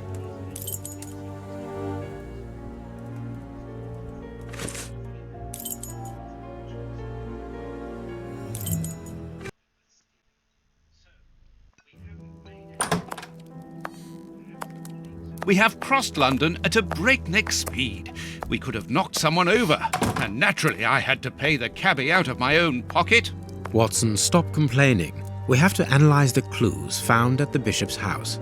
We have crossed London at a breakneck speed. We could have knocked someone over, and naturally I had to pay the cabby out of my own pocket. Watson, stop complaining. We have to analyze the clues found at the bishop's house.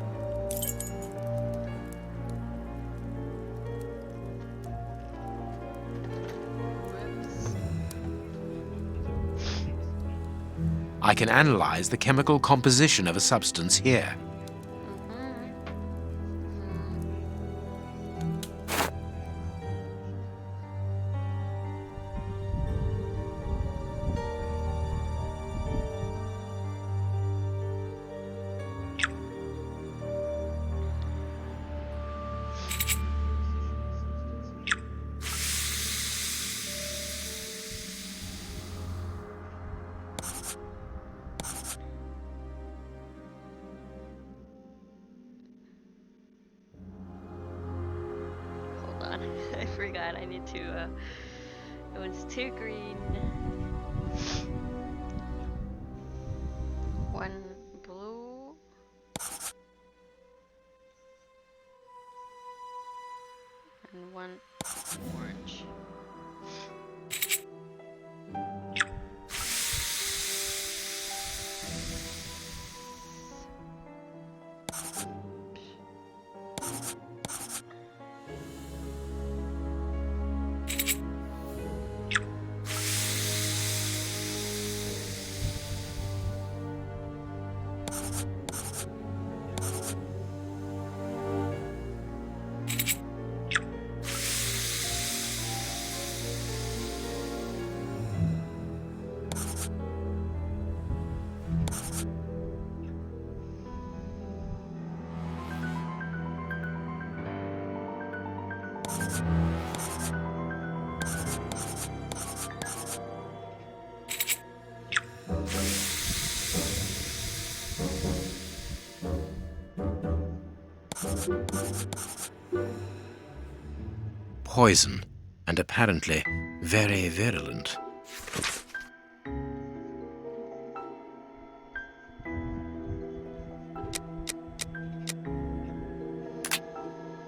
I can analyze the chemical composition of a substance here. I forgot I need to, it was 2 green, 1 blue, and 1 orange. poison, and apparently very virulent.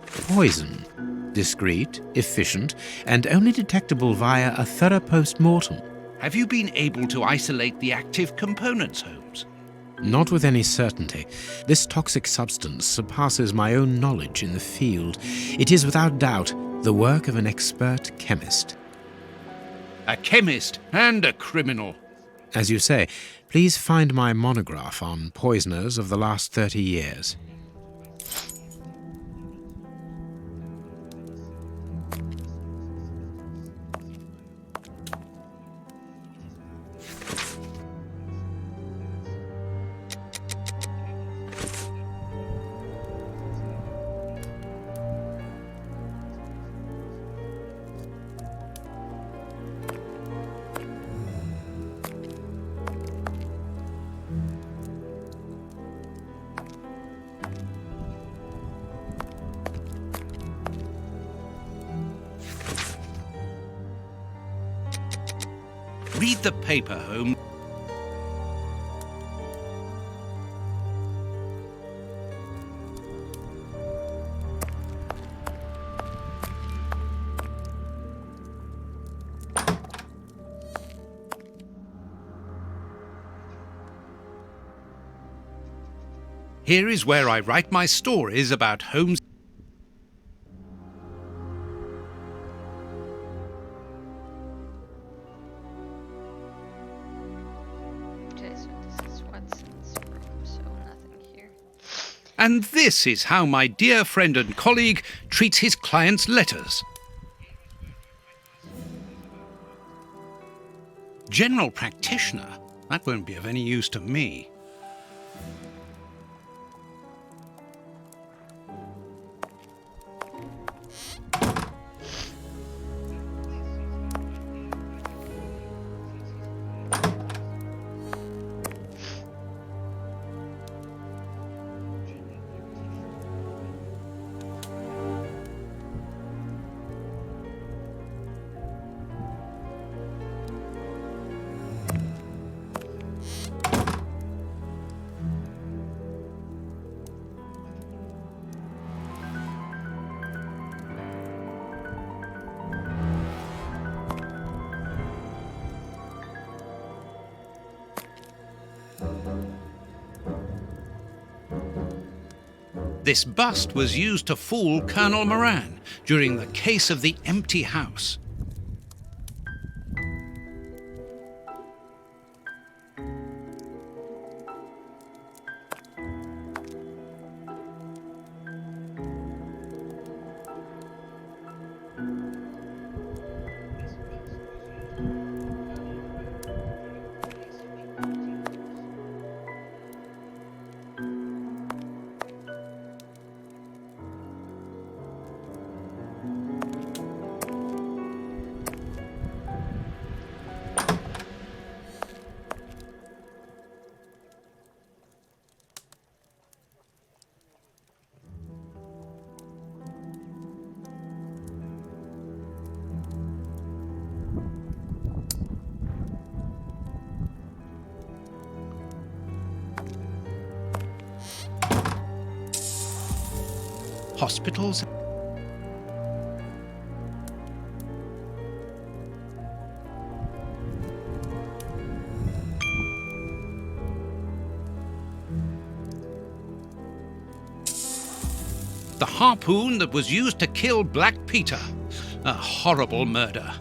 Poison. Discreet, efficient, and only detectable via a thorough post-mortem. Have you been able to isolate the active components, Holmes? Not with any certainty. This toxic substance surpasses my own knowledge in the field. It is without doubt the work of an expert chemist. A chemist and a criminal. As you say, please find my monograph on poisoners of the last 30 years. Read the paper, Holmes. Here is where I write my stories about Holmes. Okay, so this is Watson's room, so nothing here. And this is how my dear friend and colleague treats his clients' letters. General practitioner? That won't be of any use to me. This bust was used to fool Colonel Moran during the case of the empty house. Hospitals. The harpoon that was used to kill Black Peter. A horrible murder.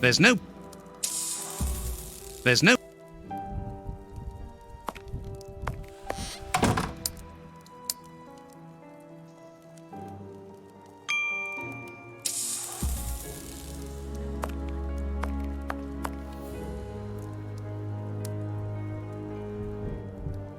There's no...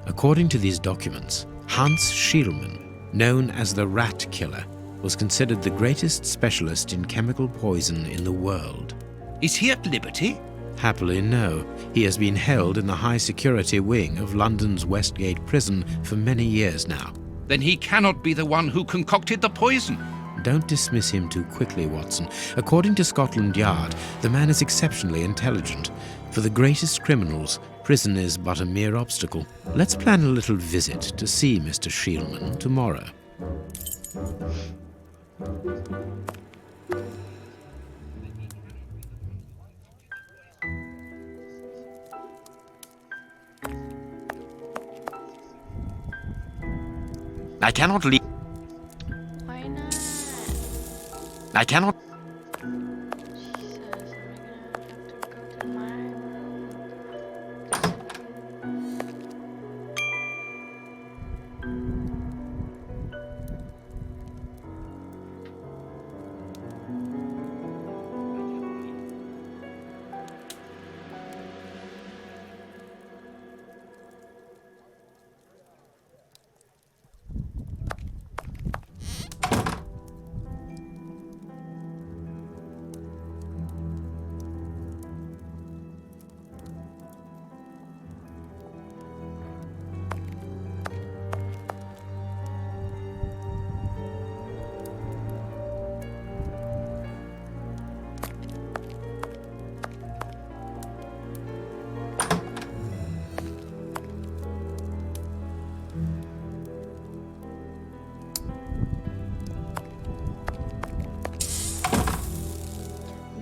According to these documents, Hans Schielmann, known as the Rat Killer, was considered the greatest specialist in chemical poison in the world. Is he at liberty? Happily, no. He has been held in the high-security wing of London's Westgate prison for many years now. Then he cannot be the one who concocted the poison. Don't dismiss him too quickly, Watson. According to Scotland Yard, the man is exceptionally intelligent. For the greatest criminals, prison is but a mere obstacle. Let's plan a little visit to see Mr. Schielmann tomorrow. I cannot leave. Why not? I cannot. Jesus, am I gonna have to go to my room?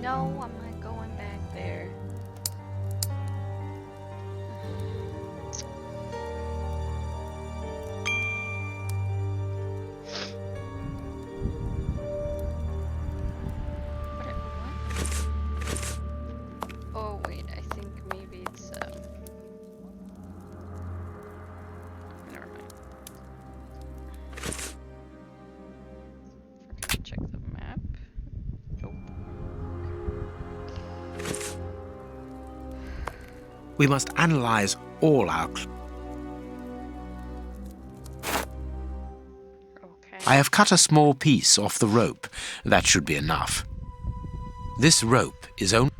No, I'm not going back there. What? Oh wait, I think maybe it's never mind. Forgot to check the map. Nope. We must analyze all our Okay. I have cut a small piece off the rope. That should be enough. This rope is only...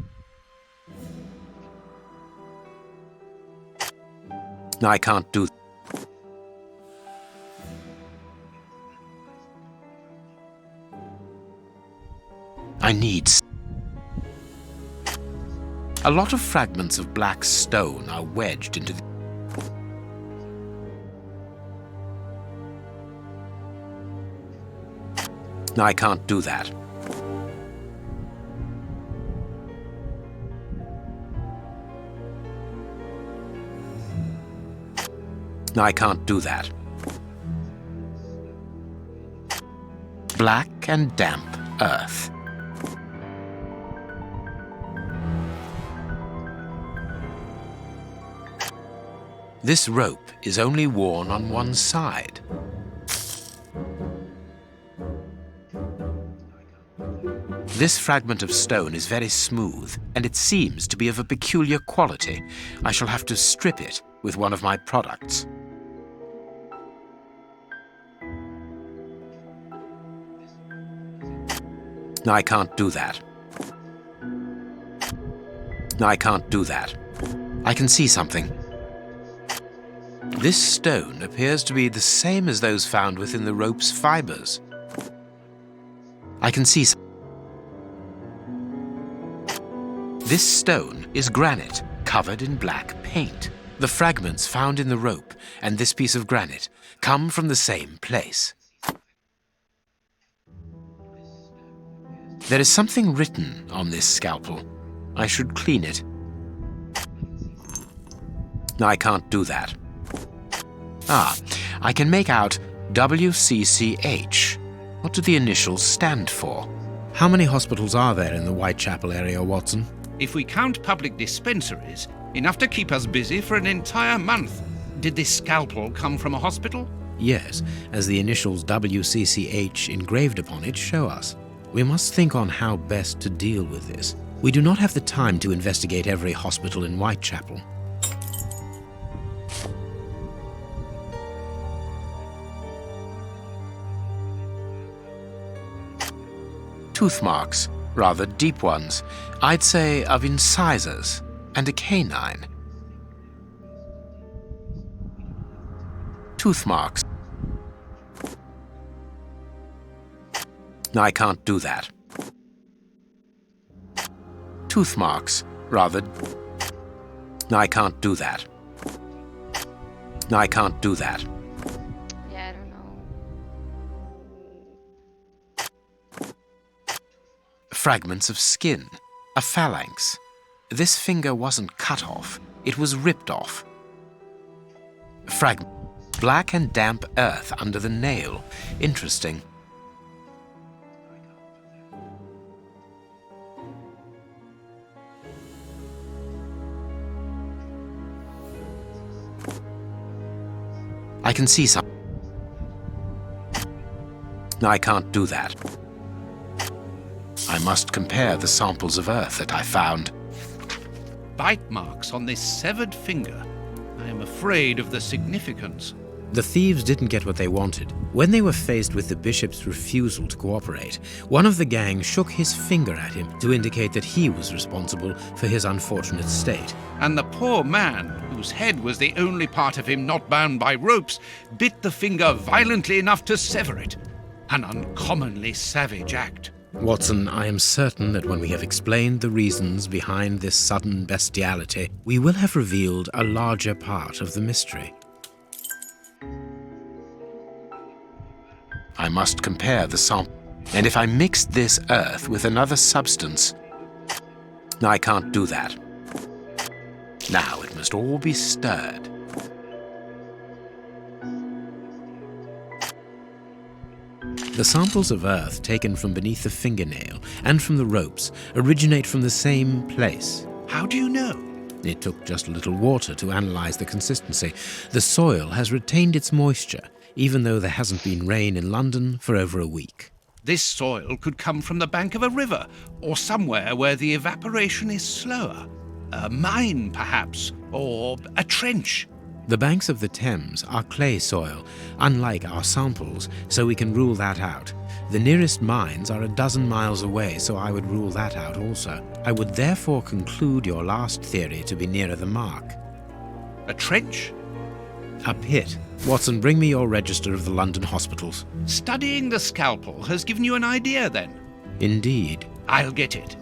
I can't do... I need... A lot of fragments of black stone are wedged into the... I can't do that. I can't do that. Black and damp earth. This rope is only worn on one side. This fragment of stone is very smooth, and it seems to be of a peculiar quality. I shall have to strip it with one of my products. I can't do that. I can't do that. I can see something. This stone appears to be the same as those found within the rope's fibers. I can see something. This stone is granite covered in black paint. The fragments found in the rope and this piece of granite come from the same place. There is something written on this scalpel. I should clean it. I can't do that. Ah, I can make out WCCH. What do the initials stand for? How many hospitals are there in the Whitechapel area, Watson? If we count public dispensaries, enough to keep us busy for an entire month. Did this scalpel come from a hospital? Yes, as the initials WCCH engraved upon it show us. We must think on how best to deal with this. We do not have the time to investigate every hospital in Whitechapel. Tooth marks, rather deep ones. I'd say of incisors and a canine. Tooth marks. I can't do that. Tooth marks, rather. I can't do that. I can't do that. Yeah, I don't know. Fragments of skin. A phalanx. This finger wasn't cut off, it was ripped off. Fragment. Black and damp earth under the nail. Interesting. I can see some. I can't do that. I must compare the samples of earth that I found. Bite marks on this severed finger. I am afraid of the significance. The thieves didn't get what they wanted. When they were faced with the bishop's refusal to cooperate, one of the gang shook his finger at him to indicate that he was responsible for his unfortunate state. And the poor man, whose head was the only part of him not bound by ropes, bit the finger violently enough to sever it. An uncommonly savage act. Watson, I am certain that when we have explained the reasons behind this sudden bestiality, we will have revealed a larger part of the mystery. I must compare the sample, and if I mix this earth with another substance, I can't do that. Now it must all be stirred. The samples of earth taken from beneath the fingernail and from the ropes originate from the same place. How do you know? It took just a little water to analyze the consistency. The soil has retained its moisture, even though there hasn't been rain in London for over a week. This soil could come from the bank of a river, or somewhere where the evaporation is slower. A mine, perhaps, or a trench. The banks of the Thames are clay soil, unlike our samples, so we can rule that out. The nearest mines are 12 miles away, so I would rule that out also. I would therefore conclude your last theory to be nearer the mark. A trench? A pit. Watson, bring me your register of the London hospitals. Studying the scalpel has given you an idea, then? Indeed. I'll get it.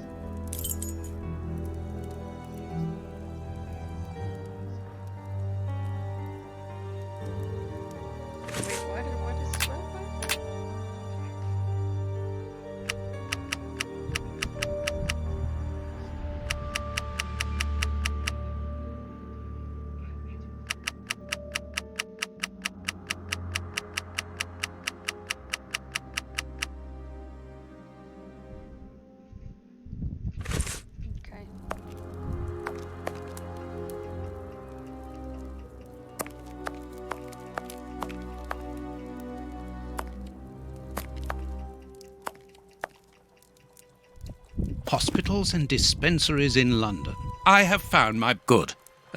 Hospitals and dispensaries in London. I have found my... Good.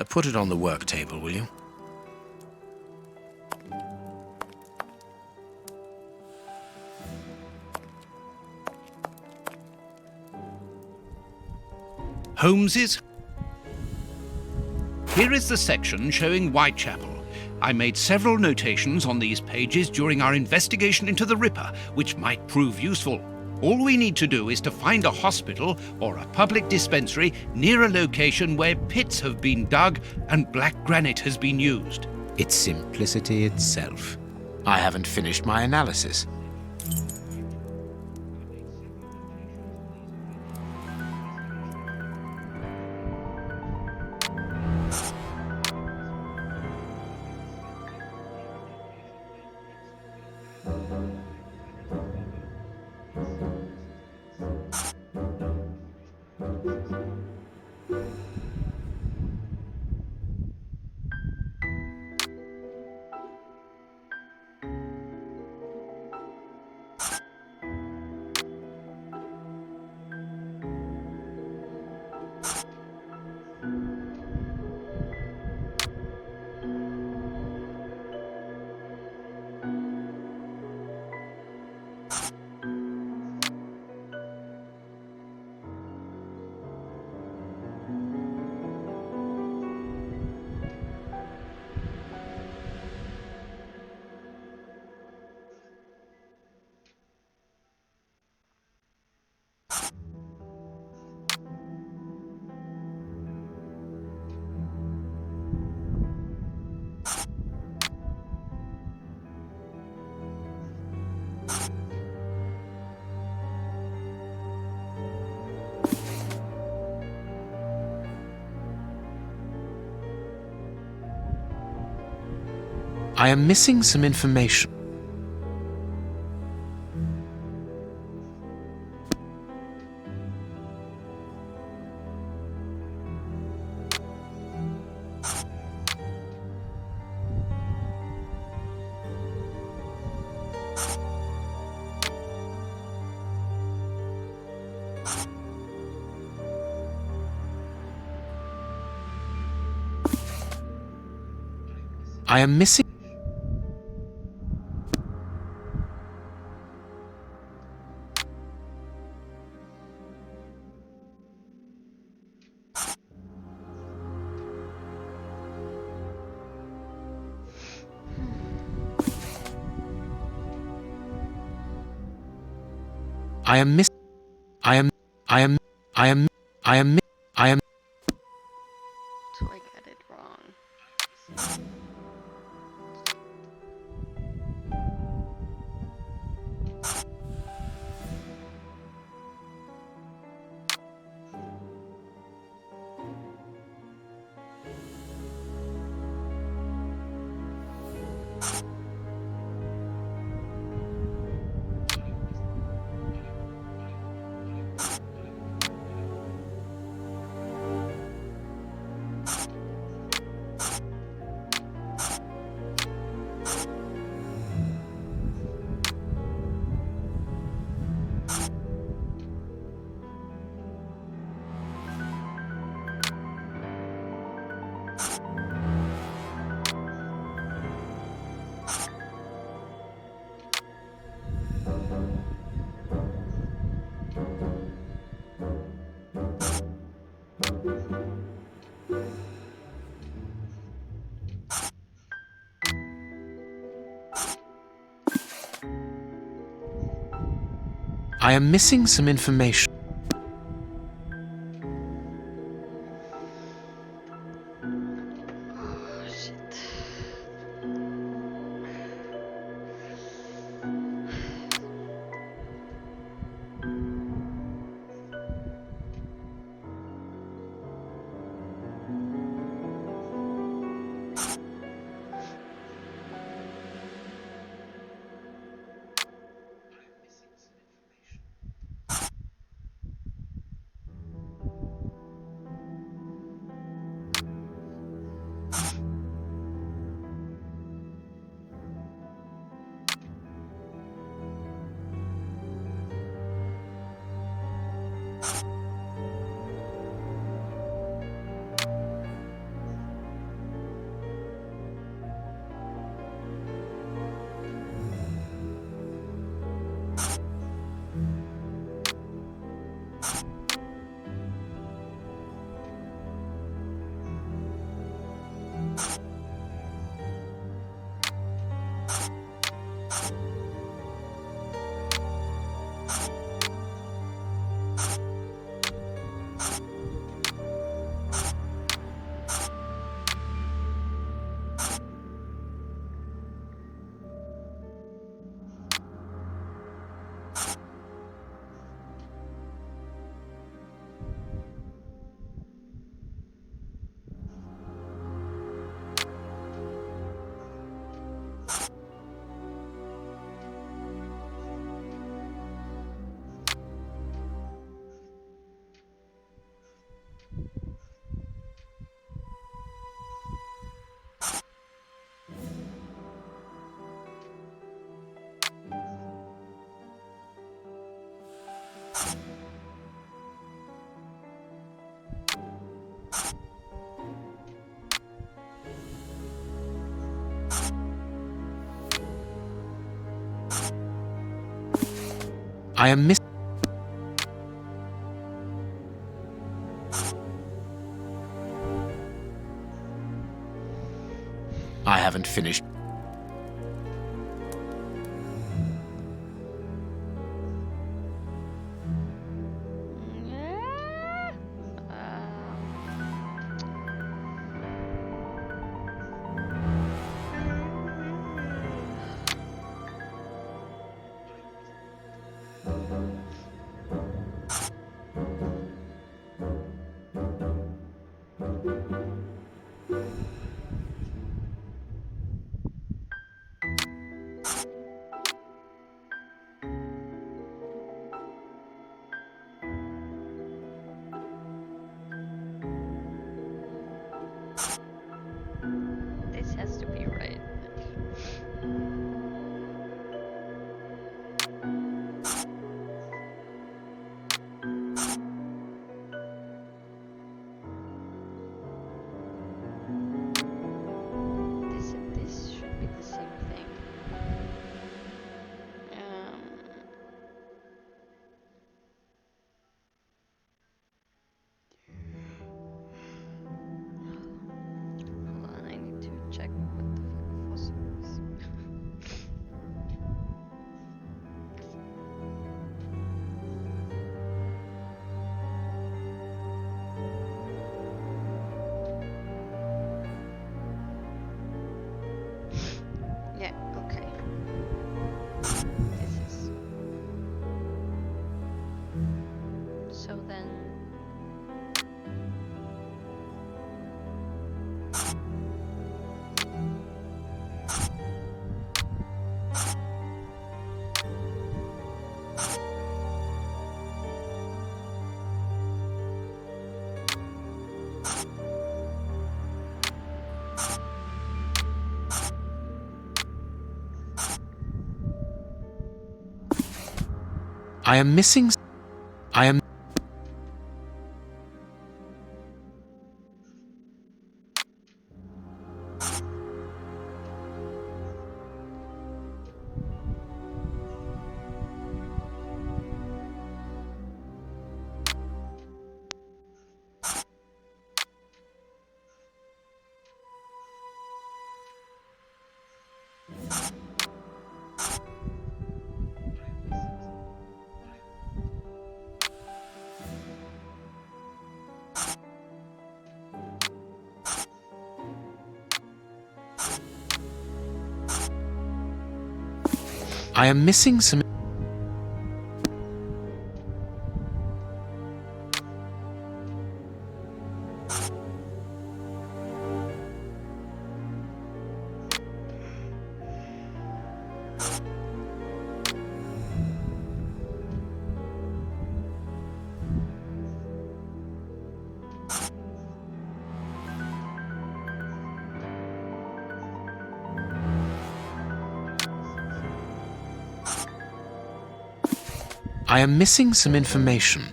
Put it on the work table, will you? Holmes's. Here is the section showing Whitechapel. I made several notations on these pages during our investigation into the Ripper, which might prove useful. All we need to do is to find a hospital or a public dispensary near a location where pits have been dug and black granite has been used. It's simplicity itself. I haven't finished my analysis. I am missing some information. I am missing. I am miss. I am. I am. I am. I am. I am. So I got it wrong. I am missing some information. Oh, shit. I am miss. I haven't finished. has to be right. This should be the same thing. Hold on, I need to check what the fuck fossil is. Yeah, okay. This is. So then. I am missing. I am. I am missing some. I am missing some information.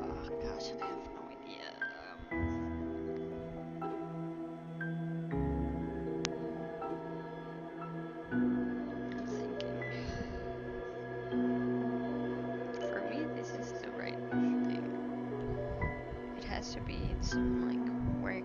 Oh gosh, I have no idea. I'm thinking. For me, this is the right thing. It has to be some like work.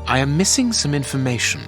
I am missing some information.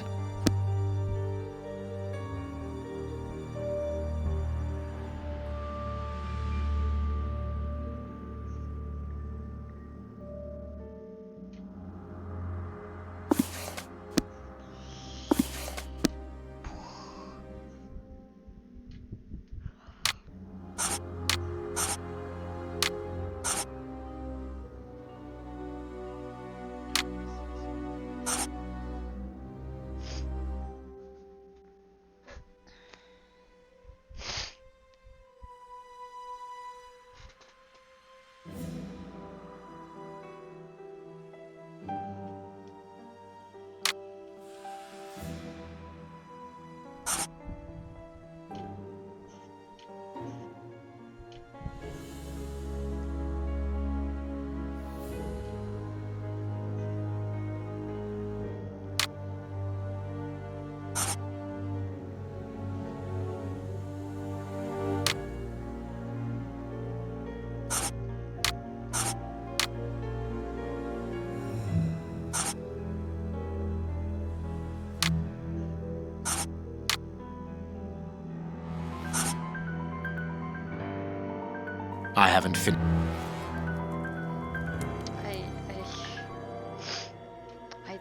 I haven't finished.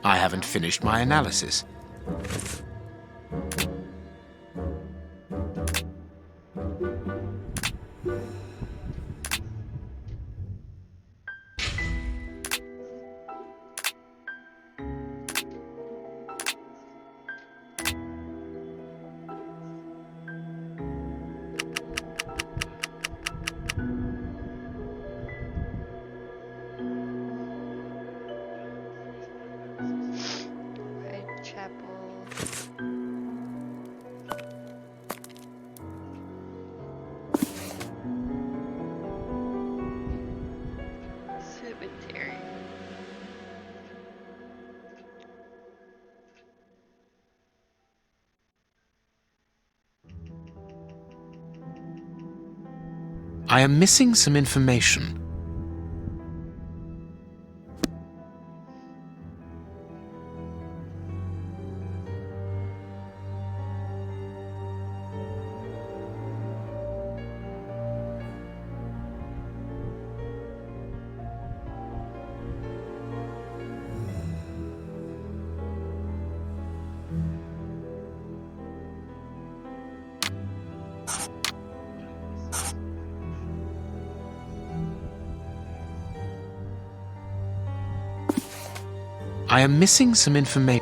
I haven't finished my analysis. Right, chapel. Cemetery. I am missing some information. I am missing some information.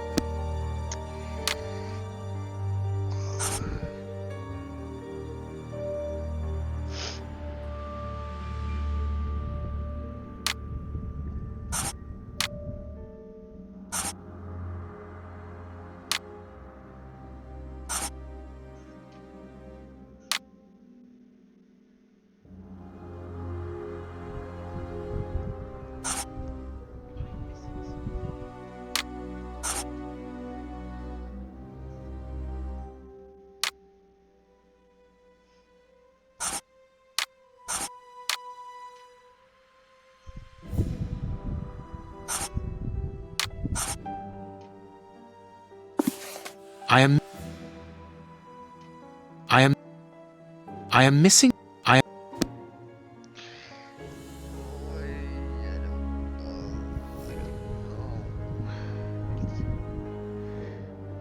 I am missing.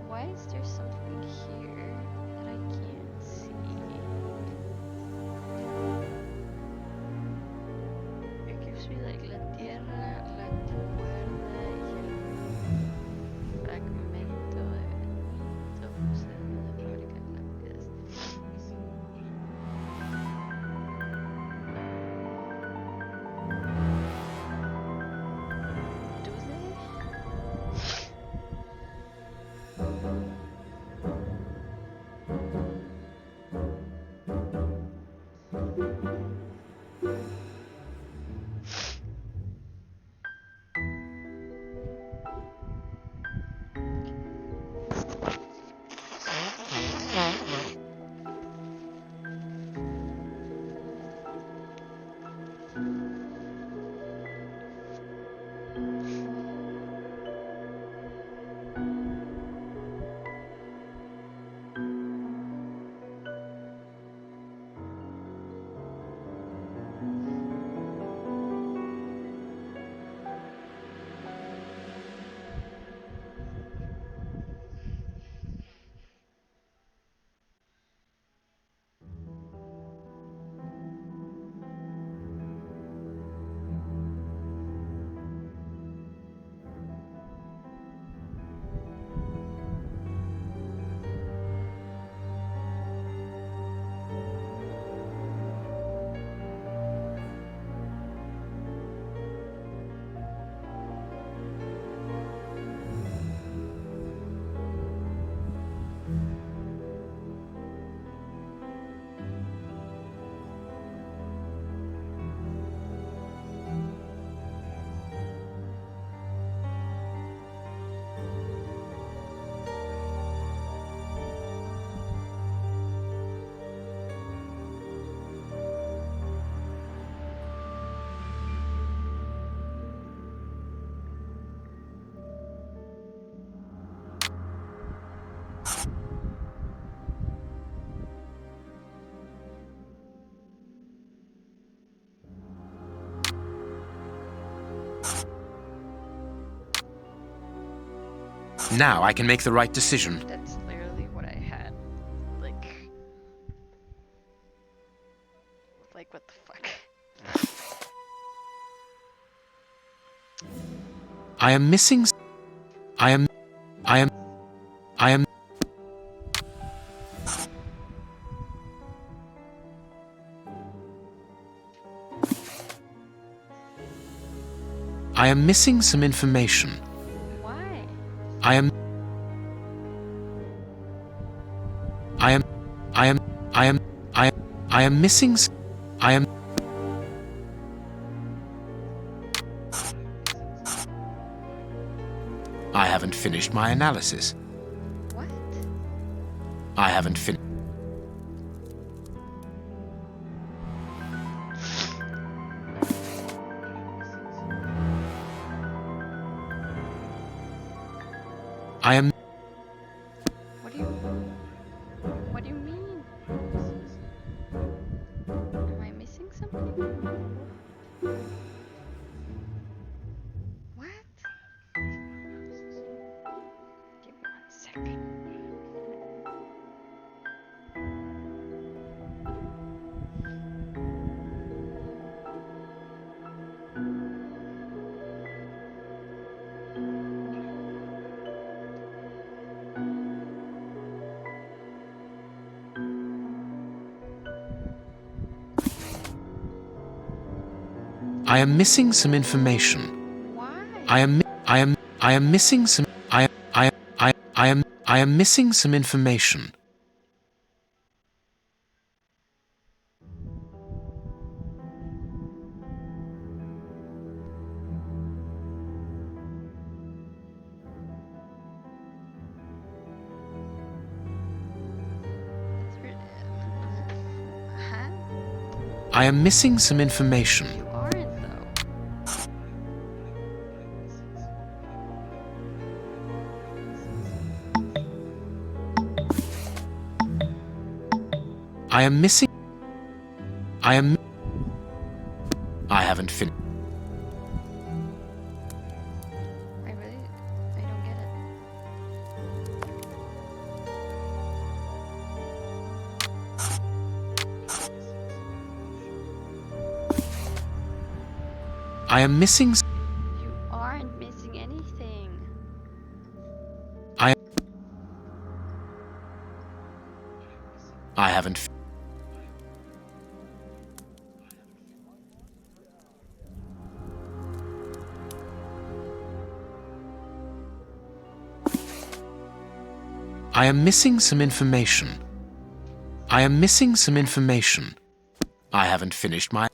Why is there something here that I can't see? It gives me like la tierra, la cuerda y el fragmento de mito procedente de la fábrica de lápidas. Now I can make the right decision. That's literally what I had. Like what the fuck? I am missing. I am. I am. I am. I am missing some information. Why? I am. I am. I am. I am. I am missing. I am. I haven't finished my analysis. What? I haven't finished. I am. What do you mean? Am I missing something? What? Give me 1 second. I am missing some information. Why? I am missing some. I am missing some information. Huh? I am missing some information. You aren't though. I am missing. I am. I haven't finished. I don't get it. I am missing. You aren't missing anything. I haven't. I am missing some information. I am missing some information. I haven't finished my.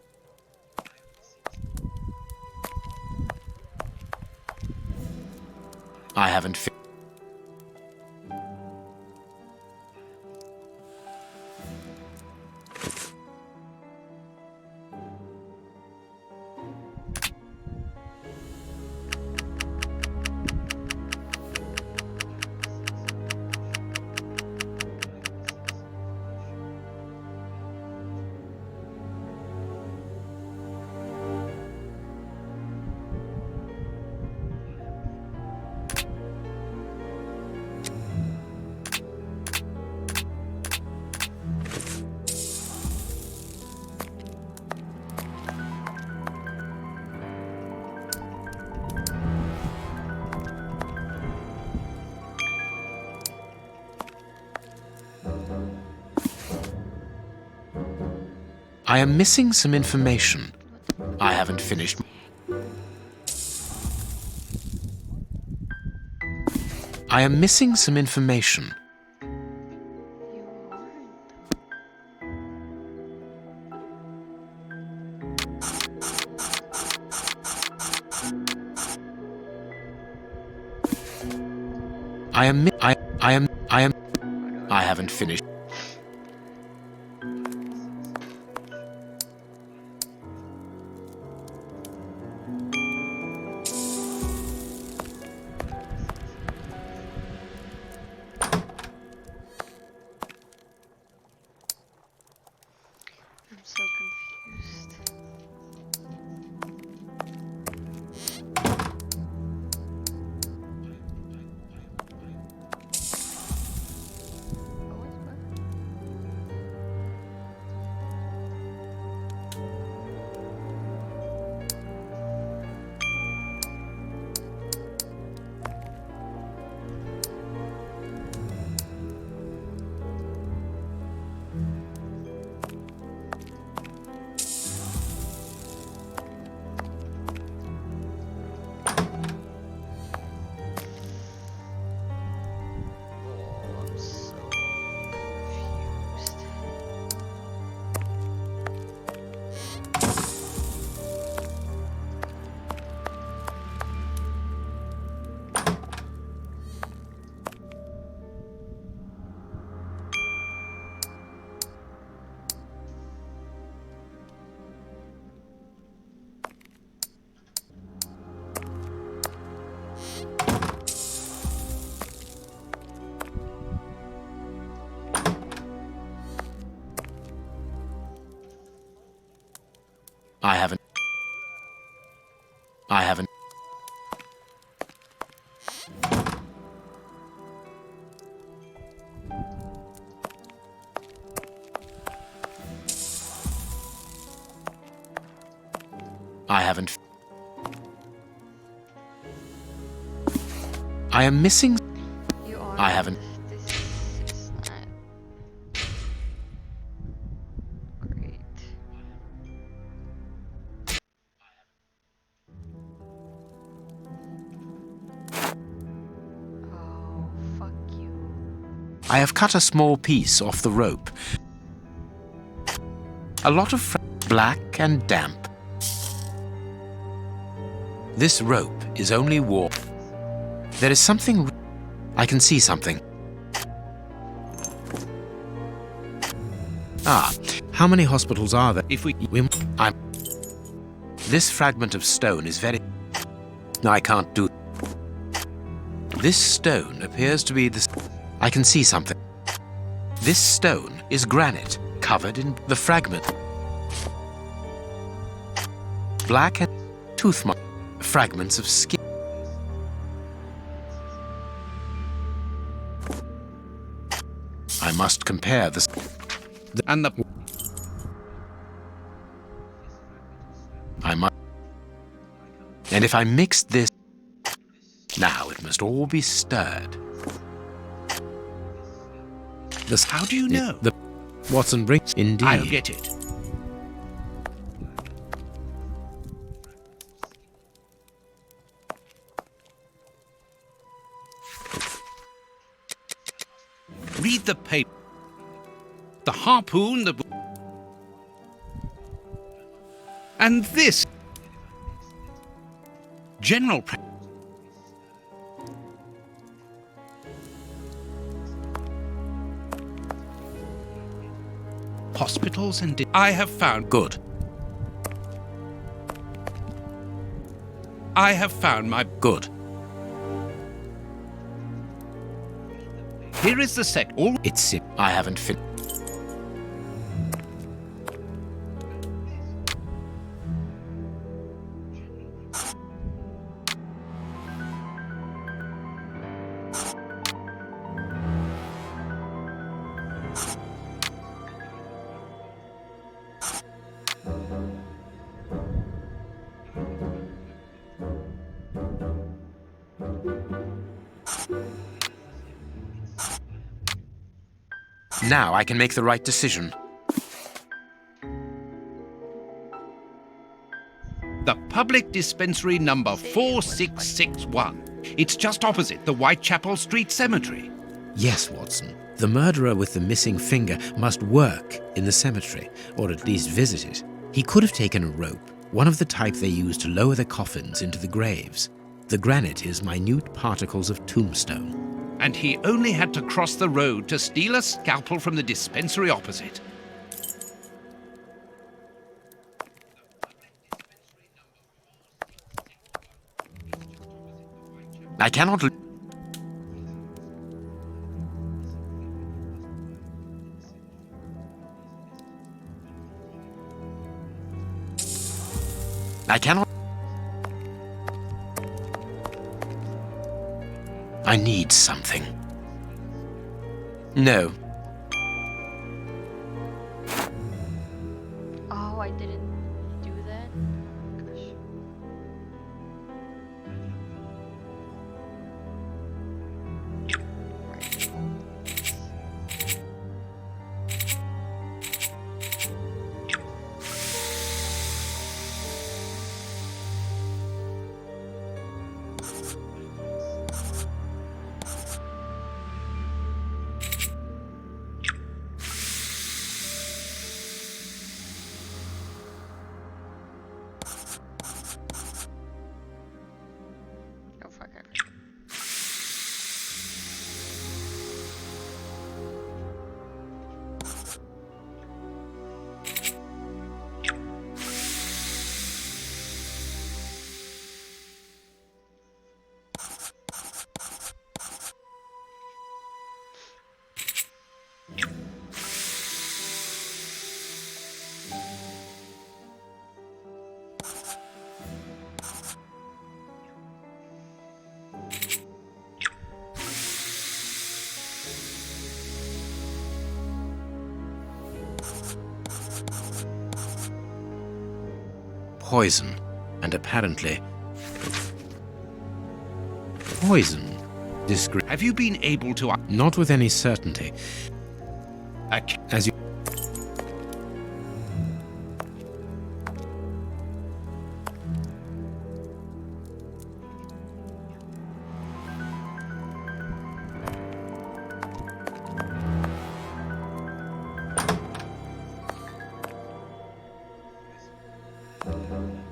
I haven't finished. I am missing some information. I haven't finished. I am missing some information. You aren't. I haven't finished. I'm so confused. I haven't. I haven't. I haven't. I am missing. You are. I haven't. This is not great. Oh, fuck you. I have cut a small piece off the rope. A lot of black and damp. This rope is only warm. There is something. I can see something. Ah, how many hospitals are there? If we This fragment of stone is very. I can't do. This stone appears to be this. I can see something. This stone is granite, covered in the fragment. Black and tooth mark. Fragments of skin. I must compare this. and the I must. And if I mix this. Now it must all be stirred. This. How do you know? The Watson brings. Indeed. I'll get it. Read the paper. The harpoon, the... And this. General... Hospitals and... I have found... Good. I have found my... Good. Here is the sec... All... It's. I haven't finished. Now I can make the right decision. The Public Dispensary number 4661. It's just opposite the Whitechapel Street Cemetery. Yes, Watson. The murderer with the missing finger must work in the cemetery, or at least visit it. He could have taken a rope, one of the type they use to lower the coffins into the graves. The granite is minute particles of tombstone. And he only had to cross the road to steal a scalpel from the dispensary opposite. I cannot... I cannot... I need something. No. Oh, I didn't do that. Gosh. poison, and apparently poison. Have you been able to... Not with any certainty. As you...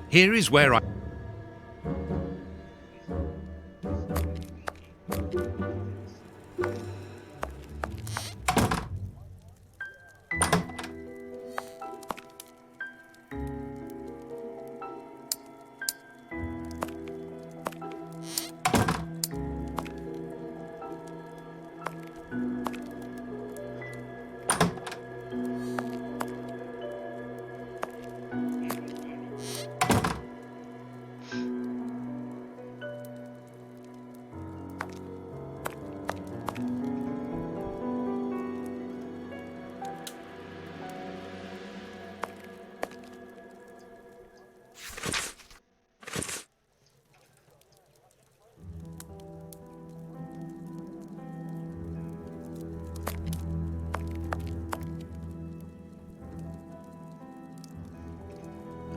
Here is where I...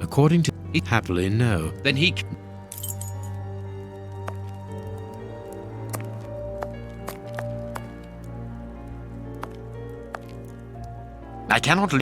According to... Happily, no. Then he... I cannot...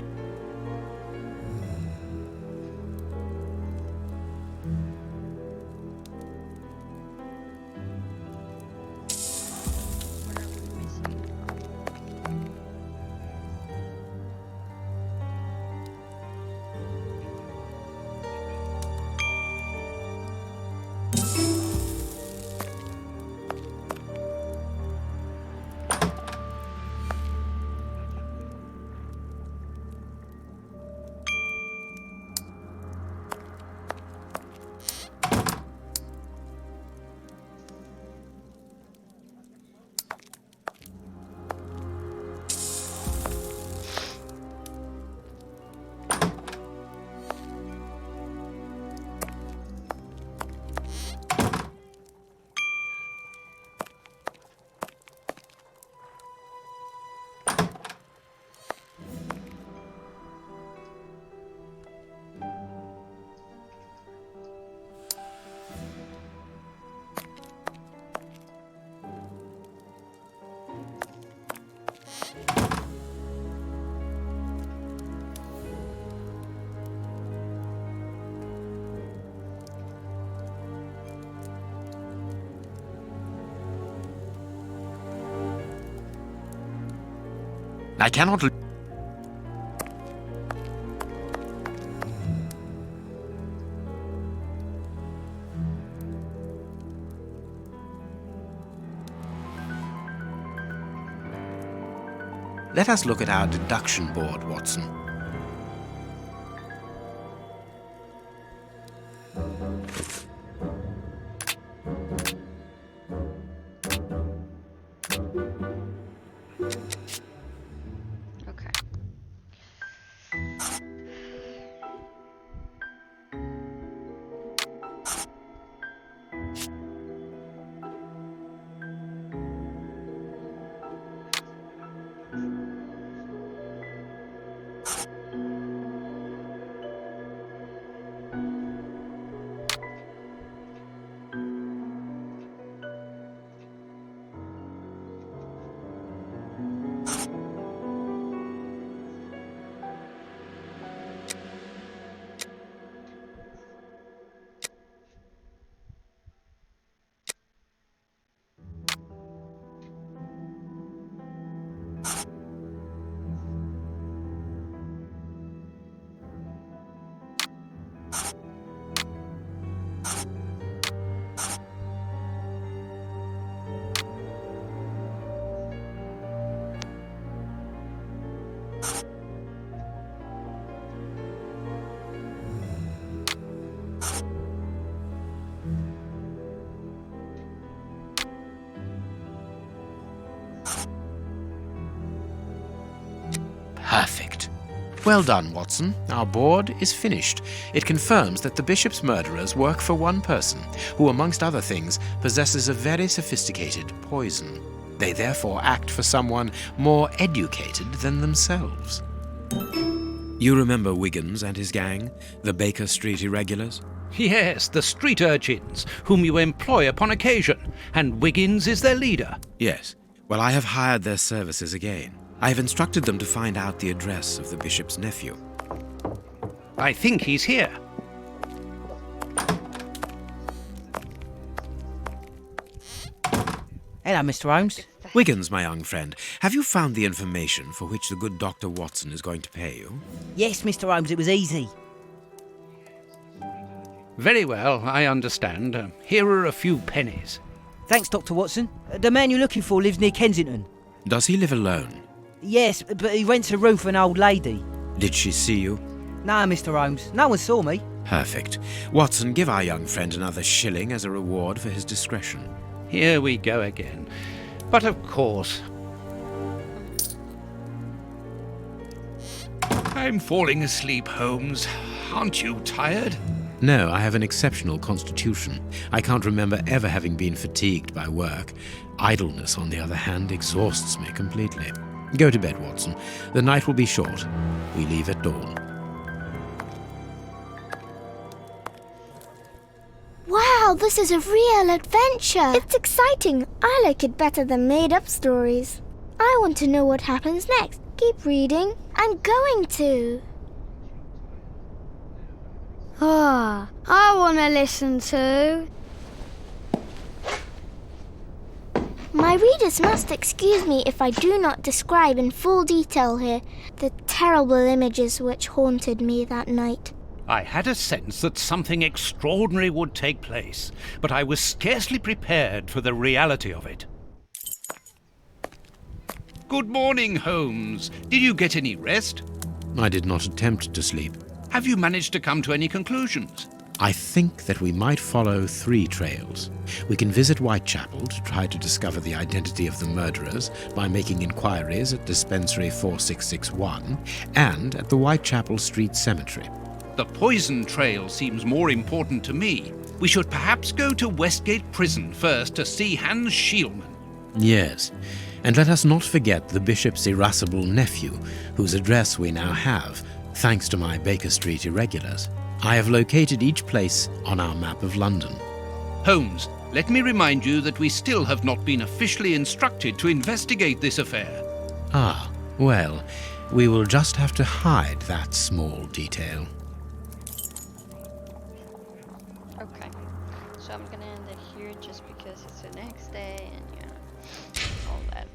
I cannot... Let us look at our deduction board, Watson. Okay. Well done, Watson. Our board is finished. It confirms that the bishop's murderers work for one person, who, amongst other things, possesses a very sophisticated poison. They therefore act for someone more educated than themselves. You remember Wiggins and his gang, the Baker Street Irregulars? Yes, the street urchins, whom you employ upon occasion, and Wiggins is their leader. Yes. Well, I have hired their services again. I have instructed them to find out the address of the bishop's nephew. I think he's here. Hello, Mr. Holmes. Wiggins, my young friend, have you found the information for which the good Dr. Watson is going to pay you? Yes, Mr. Holmes, it was easy. Very well, I understand. Here are a few pennies. Thanks, Dr. Watson. The man you're looking for lives near Kensington. Does he live alone? Yes, but he rents a room for an old lady. Did she see you? No, Mr. Holmes, no one saw me. Perfect. Watson, give our young friend another shilling as a reward for his discretion. Here we go again. But of course... I'm falling asleep, Holmes. Aren't you tired? No, I have an exceptional constitution. I can't remember ever having been fatigued by work. Idleness, on the other hand, exhausts me completely. Go to bed, Watson. The night will be short. We leave at dawn. Wow, this is a real adventure. It's exciting. I like it better than made-up stories. I want to know what happens next. Keep reading. I'm going to. Ah, I want to listen to. My readers must excuse me if I do not describe in full detail here the terrible images which haunted me that night. I had a sense that something extraordinary would take place, but I was scarcely prepared for the reality of it. Good morning, Holmes. Did you get any rest? I did not attempt to sleep. Have you managed to come to any conclusions? I think that we might follow 3 trails. We can visit Whitechapel to try to discover the identity of the murderers by making inquiries at Dispensary 4661 and at the Whitechapel Street Cemetery. The poison trail seems more important to me. We should perhaps go to Westgate Prison first to see Hans Schielman. Yes, and let us not forget the bishop's irascible nephew, whose address we now have, thanks to my Baker Street irregulars. I have located each place on our map of London. Holmes, let me remind you that we still have not been officially instructed to investigate this affair. Ah, well, we will just have to hide that small detail. Okay, so I'm gonna end it here just because it's the next day and all that.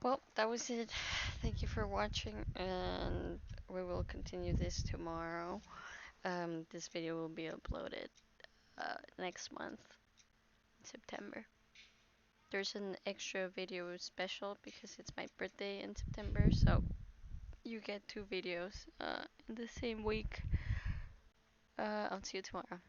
Well, that was it. Thank you for watching, and we will continue this tomorrow. This video will be uploaded next month, September. There's an extra video special because it's my birthday in September, so you get 2 videos in the same week. I'll see you tomorrow.